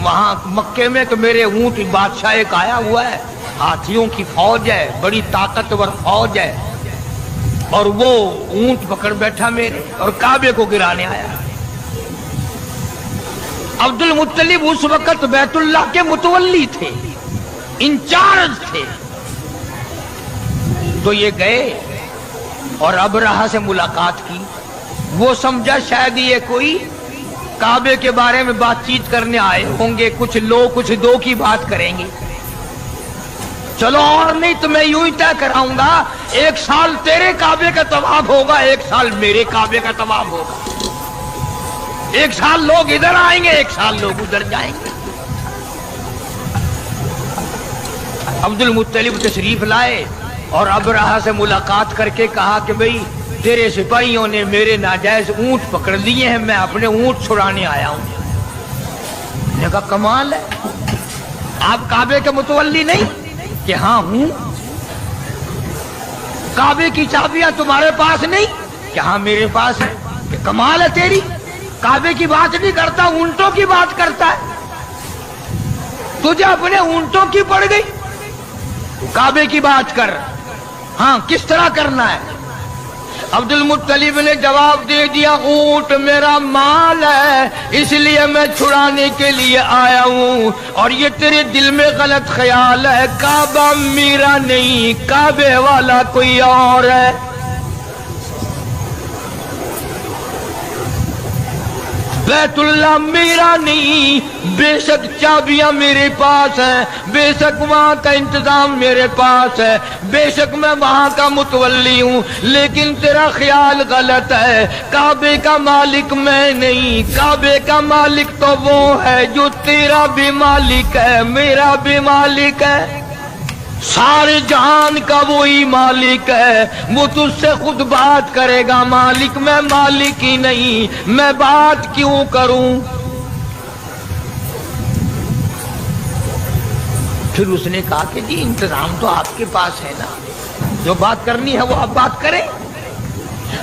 वहां मक्के में कि मेरे ऊंट बादशाह एक आया हुआ है, हाथियों की फौज है, बड़ी ताकतवर फौज है, और वो ऊंट पकड़ बैठा मेरे और काबे को गिराने आया। अब्दुल मुत्तलिब उस वक्त बैतुल्लाह के मुतवल्ली थे, इंचार्ज थे। तो ये गए और अबरहा से मुलाकात की। वो समझा शायद ये कोई काबे के बारे में बातचीत करने आए होंगे, कुछ लोग कुछ दो की बात करेंगे। चलो और नहीं तो मैं यूं ही तय कराऊंगा, एक साल तेरे काबे का तवाफ होगा, एक साल मेरे काबे का तवाफ होगा। एक साल लोग इधर आएंगे, एक साल लोग उधर जाएंगे। अब्दुल मुत्तलिब तशरीफ लाए और अबरहा से मुलाकात करके कहा कि भाई तेरे सिपाहियों ने मेरे नाजायज ऊंट पकड़ लिए हैं, मैं अपने ऊंट छुड़ाने आया हूं। मैंने कहा कमाल है, आप काबे के मुतवल्ली नहीं? कि हाँ हूं। काबे की चाबियां तुम्हारे पास नहीं? कि हाँ मेरे पास है। कि कमाल है तेरी, काबे की बात नहीं करता, ऊंटों की बात करता है। तुझे अपने ऊंटों की पड़ गई, काबे की बात कर। हाँ किस तरह करना है? अब्दुल मुत्तलिब ने जवाब दे दिया, ऊंट मेरा माल है, इसलिए मैं छुड़ाने के लिए आया हूं। और ये तेरे दिल में गलत ख्याल है, काबा मेरा नहीं, काबे वाला कोई और है। बैतुल्लाह मेरा नहीं, बेशक चाबियां मेरे पास हैं, बेशक वहां का इंतजाम मेरे पास है, बेशक मैं वहां का मुतवल्ली हूं, लेकिन तेरा ख्याल गलत है। काबे का मालिक मैं नहीं, काबे का मालिक तो वो है जो तेरा भी मालिक है, मेरा भी मालिक है, सारे जहान का वही मालिक है। वो तुझसे खुद बात करेगा, मालिक मैं मालिक ही नहीं, मैं बात क्यों करूं? फिर उसने कहा कि जी इंतजाम तो आपके पास है ना, जो बात करनी है वो आप बात करें।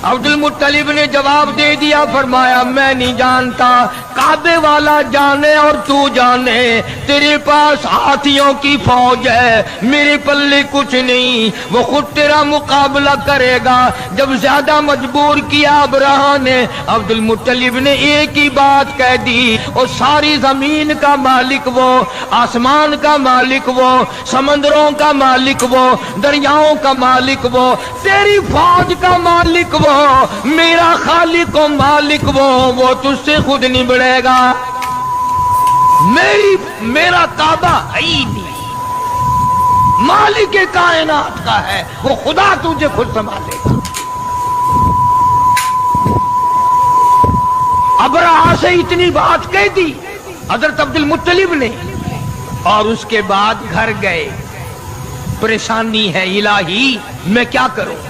अब्दुल मुत्तलिब ने जवाब दे दिया, फरमाया मैं नहीं जानता, काबे वाला जाने और तू जाने। तेरे पास हाथियों की फौज है, मेरे पल्ले कुछ नहीं, वो खुद तेरा मुकाबला करेगा। जब ज्यादा मजबूर किया अबरहा ने, अब्दुल मुत्तलिब ने एक ही बात कह दी, और सारी जमीन का मालिक वो, आसमान का मालिक वो, समंदरों का मालिक वो, दरियाओं का मालिक वो, तेरी फौज का मालिक वो, मेरा खालिक और मालिक वो तुझसे खुद नहीं बढ़ेगा। मेरा काबा है ही नहीं, मालिक कायनात का है, वो खुदा तुझे खुद संभालेगा। अबरहा से इतनी बात कह दी हजरत अब्दुल मुत्तलिब ने, और उसके बाद घर गए। परेशानी है इलाही, मैं क्या करूं?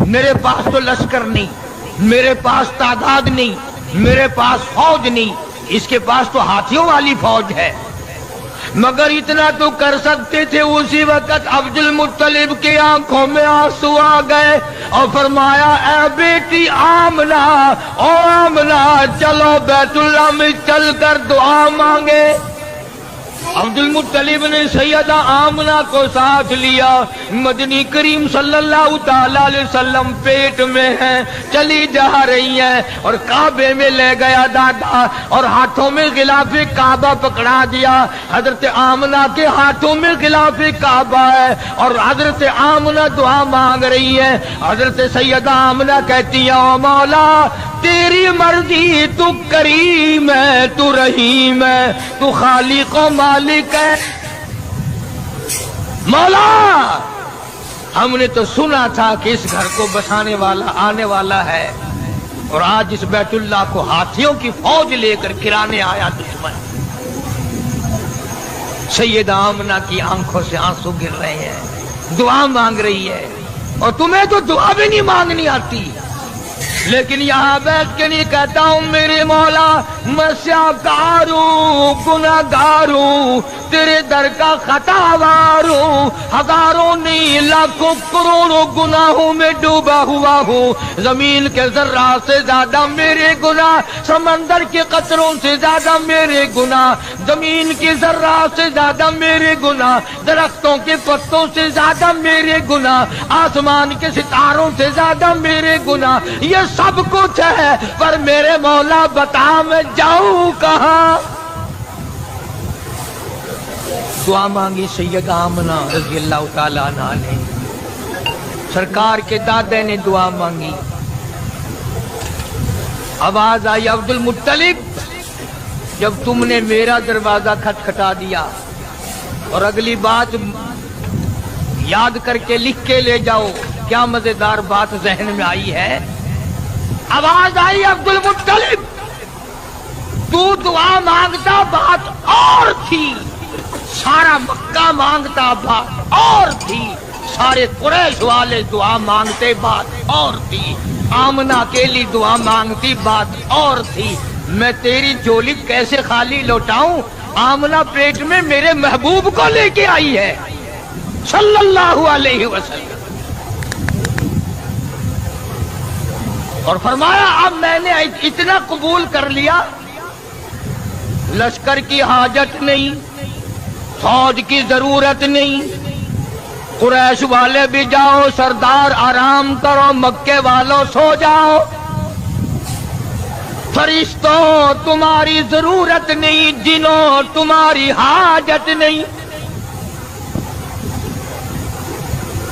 मेरे पास तो लश्कर नहीं, मेरे पास तादाद नहीं, मेरे पास फौज नहीं, इसके पास तो हाथियों वाली फौज है। मगर इतना तो कर सकते थे। उसी वक्त अब्दुल मुत्तलिब के आंखों में आंसू आ गए और फरमाया, ऐ बेटी आमना, ओ आमना, चलो बैतुल्लाह में चलकर दुआ मांगे। अब्दुल मुत्तलिब ने सैयदा आमना को साथ लिया। मदनी करीम सल्लल्लाहु ताला अलैहि वसल्लम पेट में है, चली जा रही है, और काबे में ले गया दादा, और हाथों में गिलाफे काबा पकड़ा दिया। हजरत आमना के हाथों में गिलाफे काबा है, और हजरत आमना दुआ मांग रही है। हजरत सैयदा आमना कहती है, ओ मौला तेरी मर्जी, तू करीम है, तू रहीम है, तू खालिक और मालिक है। मौला हमने तो सुना था कि इस घर को बसाने वाला आने वाला है, और आज इस बैतुल्लाह को हाथियों की फौज लेकर गिराने आया दुश्मन। सैयदा आमना की आंखों से आंसू गिर रहे हैं, दुआ मांग रही है, और तुम्हें तो दुआ भी नहीं मांगनी आती। लेकिन यहाँ बैठ के नहीं कहता हूँ मेरे मौला मैं स्याकार हूँ, गुनाहगार हूँ, तेरे दर का खतावार हूँ, हजारों नहीं लाखों करोड़ों गुनाहों में डूबा हुआ हूँ। जमीन के जर्रा से ज्यादा मेरे गुनाह, समंदर के कतरों से ज्यादा मेरे गुनाह, जमीन के जर्रा से ज्यादा मेरे गुनाह, दरख्तों के पत्तों से ज्यादा मेरे गुनाह, आसमान के सितारों से ज्यादा मेरे गुनाह। ये सब कुछ है, पर मेरे मौला बता मैं जाऊं कहां? दुआ मांगी सैयदा आमना रज़ी अल्लाह ताला अन्हा ने। सरकार के दादे ने दुआ मांगी। आवाज आई, अब्दुल मुत्तलिब जब तुमने मेरा दरवाजा खटखटा दिया, और अगली बात याद करके लिख के ले जाओ, क्या मजेदार बात जहन में आई है। आवाज आई, अब्दुल मुत्तलिब तू दुआ मांगता बात और थी, सारा मक्का मांगता बात और थी, सारे कुरैश वाले दुआ मांगते बात और थी, आमना अकेली दुआ मांगती बात और थी। मैं तेरी झोली कैसे खाली लौटाऊं? आमना पेट में मेरे महबूब को लेके आई है सल्लल्लाहु अलैहि वसल्लम। और फरमाया अब मैंने इतना कबूल कर लिया, लश्कर की हाजत नहीं, फौज की जरूरत नहीं, कुरैश वाले भी जाओ, सरदार आराम करो, मक्के वालों सो जाओ, फरिश्तों तुम्हारी जरूरत नहीं, जिनों तुम्हारी हाजत नहीं।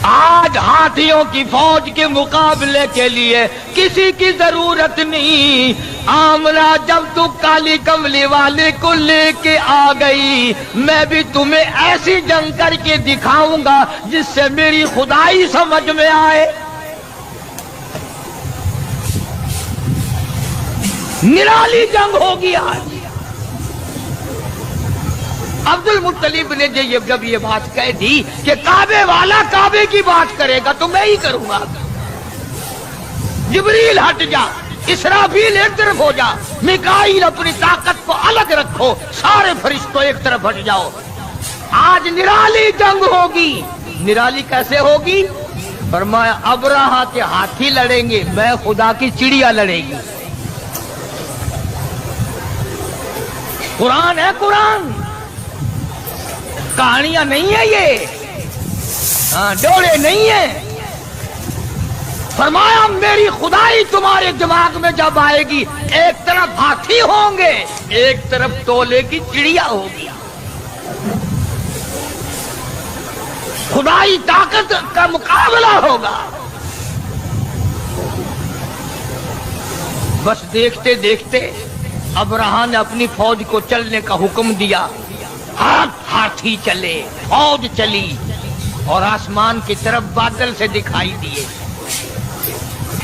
आज हाथियों की फौज के मुकाबले के लिए किसी की जरूरत नहीं। आमना जब तू काली कमली वाले को लेके आ गई, मैं भी तुम्हें ऐसी जंग करके दिखाऊंगा जिससे मेरी खुदाई समझ में आए। निराली जंग होगी आज। अब्दुल मुत्तलिब ने जब ये बात कह दी कि काबे वाला काबे की बात करेगा तो मैं ही करूंगा, जिब्रील हट जा, इसराफील एक तरफ हो जा, मिकाईल अपनी ताकत को अलग रखो, सारे फरिश्तों एक तरफ हट जाओ। आज निराली जंग होगी। निराली कैसे होगी? फरमाया अबराहा के हाथी लड़ेंगे, मैं खुदा की चिड़िया लड़ेगी। कुरान है, कुरान कहानियां नहीं है ये, डोले नहीं है। फरमाया मेरी खुदाई तुम्हारे दिमाग में जब आएगी, एक तरफ हाथी होंगे, एक तरफ तोले की चिड़िया होगी। खुदाई ताकत का मुकाबला होगा। बस देखते देखते अब्राहा ने अपनी फौज को चलने का हुक्म दिया। हाथी चले, फौज चली, और आसमान की तरफ बादल से दिखाई दिए,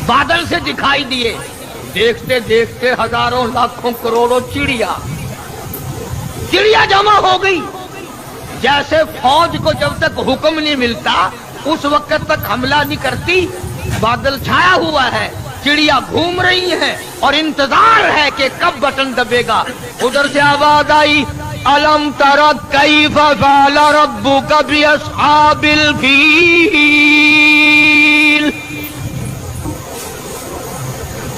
बादल से दिखाई दिए। देखते देखते हजारों लाखों करोड़ों चिड़िया जमा हो गई। जैसे फौज को जब तक हुक्म नहीं मिलता उस वक्त तक हमला नहीं करती। बादल छाया हुआ है, चिड़िया घूम रही हैं और इंतजार है कि कब बटन दबेगा। उधर से आवाज आई, अलम तरा कैफ फ़अल रब्बुका बिअस्हाबिल फील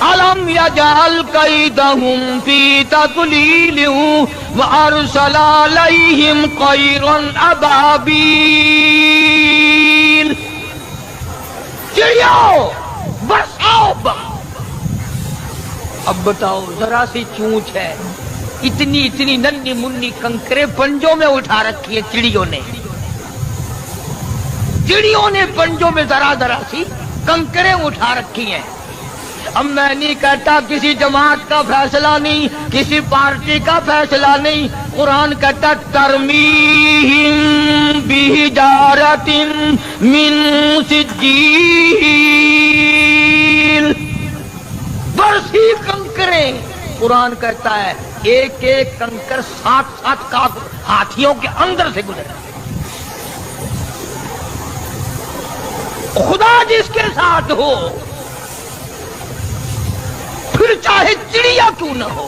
अलम यजअल कैदहुम फी तज़लील व अरसल अलैहिम तैरन अबाबील। चिड़ियों बरसाओ बम। अब बताओ, जरा सी चूंच है, इतनी नन्ही मुन्नी कंकरे पंजों में उठा रखी है चिड़ियों ने। चिड़ियों ने पंजों में जरा सी कंकरे उठा रखी हैं। अब मैं नहीं कहता किसी जमात का फैसला नहीं, किसी पार्टी का फैसला नहीं। कुरान कहता तरमीहिम बिहिजारतिन मिन सिज्जील, बरसी कंकरे। कुरान कहता है एक एक कंकर 7-7 का हाथियों के अंदर से गुजरा। खुदा जिसके साथ हो, फिर चाहे चिड़िया क्यों न हो।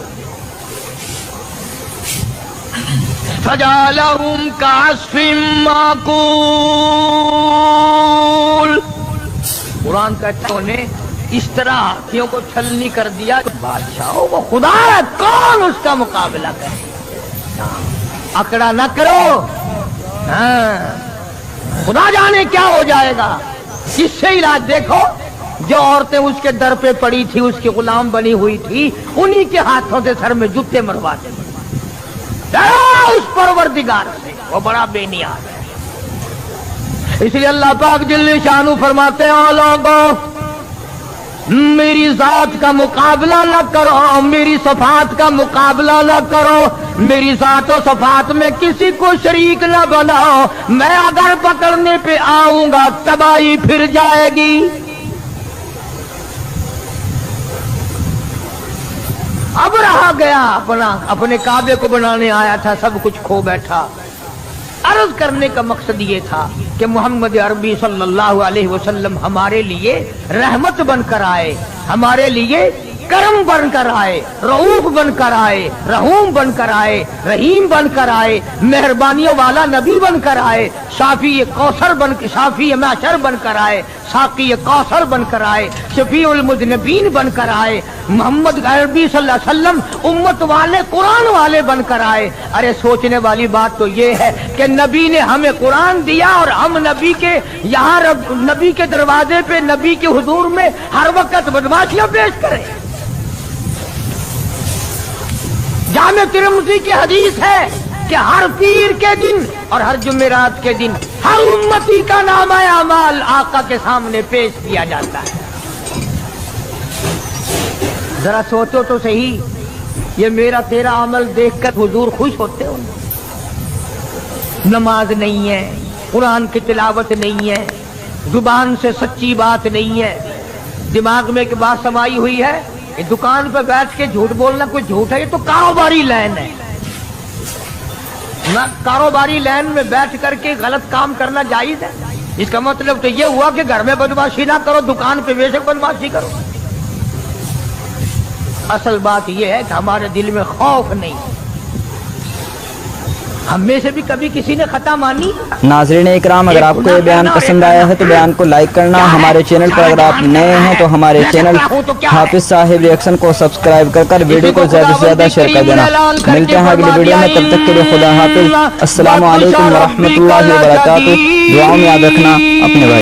फजालहुम कास्फिम माकूल। कुरान कहता ने इस तरह हाथियों को छलनी कर दिया। बादशाह वो खुदा है, कौन उसका मुकाबला करे? अकड़ा न करो। खुदा जाने क्या हो जाएगा। इससे इलाज देखो, जो औरतें उसके दर पे पड़ी थी, उसकी गुलाम बनी हुई थी, उन्हीं के हाथों से सर में जूते मरवाते। उस परवरदिगार से, वो बड़ा बेनियाज है। इसलिए अल्लाह पाक जल्ले शानू फरमाते हैं, लोगों मेरी जात का मुकाबला न करो, मेरी सफात का मुकाबला न करो, मेरी जात और सफात में किसी को शरीक न बनाओ। मैं अगर पकड़ने पे आऊंगा तबाही फिर जाएगी। अब रहा गया अपने काबे को बनाने आया था, सब कुछ खो बैठा। अर्ज करने का मकसद ये था कि मोहम्मद अरबी सल्लल्लाहु अलैहि वसल्लम हमारे लिए रहमत बनकर आए, हमारे लिए करम बनकर आए, रऊफ बनकर आए, रहूम बनकर आए, रहीम बनकर आए, मेहरबानियों वाला नबी बनकर आए, शाफी कौसर माशर बनकर आए, साकी कौसर बनकर आए, शफीउल मुज़निबीन बनकर आए, मोहम्मद अरबी सल्लल्लाहु अलैहि वसल्लम उम्मत वाले कुरान वाले बनकर आए। अरे सोचने वाली बात तो ये है कि नबी ने हमें कुरान दिया और हम नबी के यहाँ नबी के दरवाजे पे नबी के हुजूर में हर वक्त बदमाशियां पेश करें। जामे तिरमिज़ी की हदीस है कि हर पीर के दिन और हर जुमेरात के दिन हर उम्मती का नामा अमाल आका के सामने पेश किया जाता है। जरा सोचो तो सही, ये मेरा तेरा अमल देखकर हुजूर खुश होते हो? नमाज नहीं है, कुरान की तिलावत नहीं है, जुबान से सच्ची बात नहीं है, दिमाग में एक बात समाई हुई है कि दुकान पर बैठ के झूठ बोलना कोई झूठ है, ये तो कारोबारी लाइन है ना। कारोबारी लाइन में बैठ करके गलत काम करना जायज है? इसका मतलब तो ये हुआ कि घर में बदमाशी ना करो, दुकान पे बेशक बदमाशी करो। असल बात यह है कि हमारे दिल में खौफ नहीं। हम में से भी कभी किसी ने खता मानी? नाज़रीन इकराम, अगर आपको ये बयान पसंद आया है तो बयान को लाइक करना, हमारे चैनल पर अगर आप नए हैं तो हमारे चैनल हाफिज साहिब रिएक्शन को सब्सक्राइब कर वीडियो को ज्यादा से ज्यादा शेयर कर देना। मिलते हैं अगली वीडियो में, तब तक के लिए खुदा हाफिज। अस्सलामु अलैकुम व रहमतुल्लाहि व बरकातुहू। दुआओं में याद रखना अपने भाई।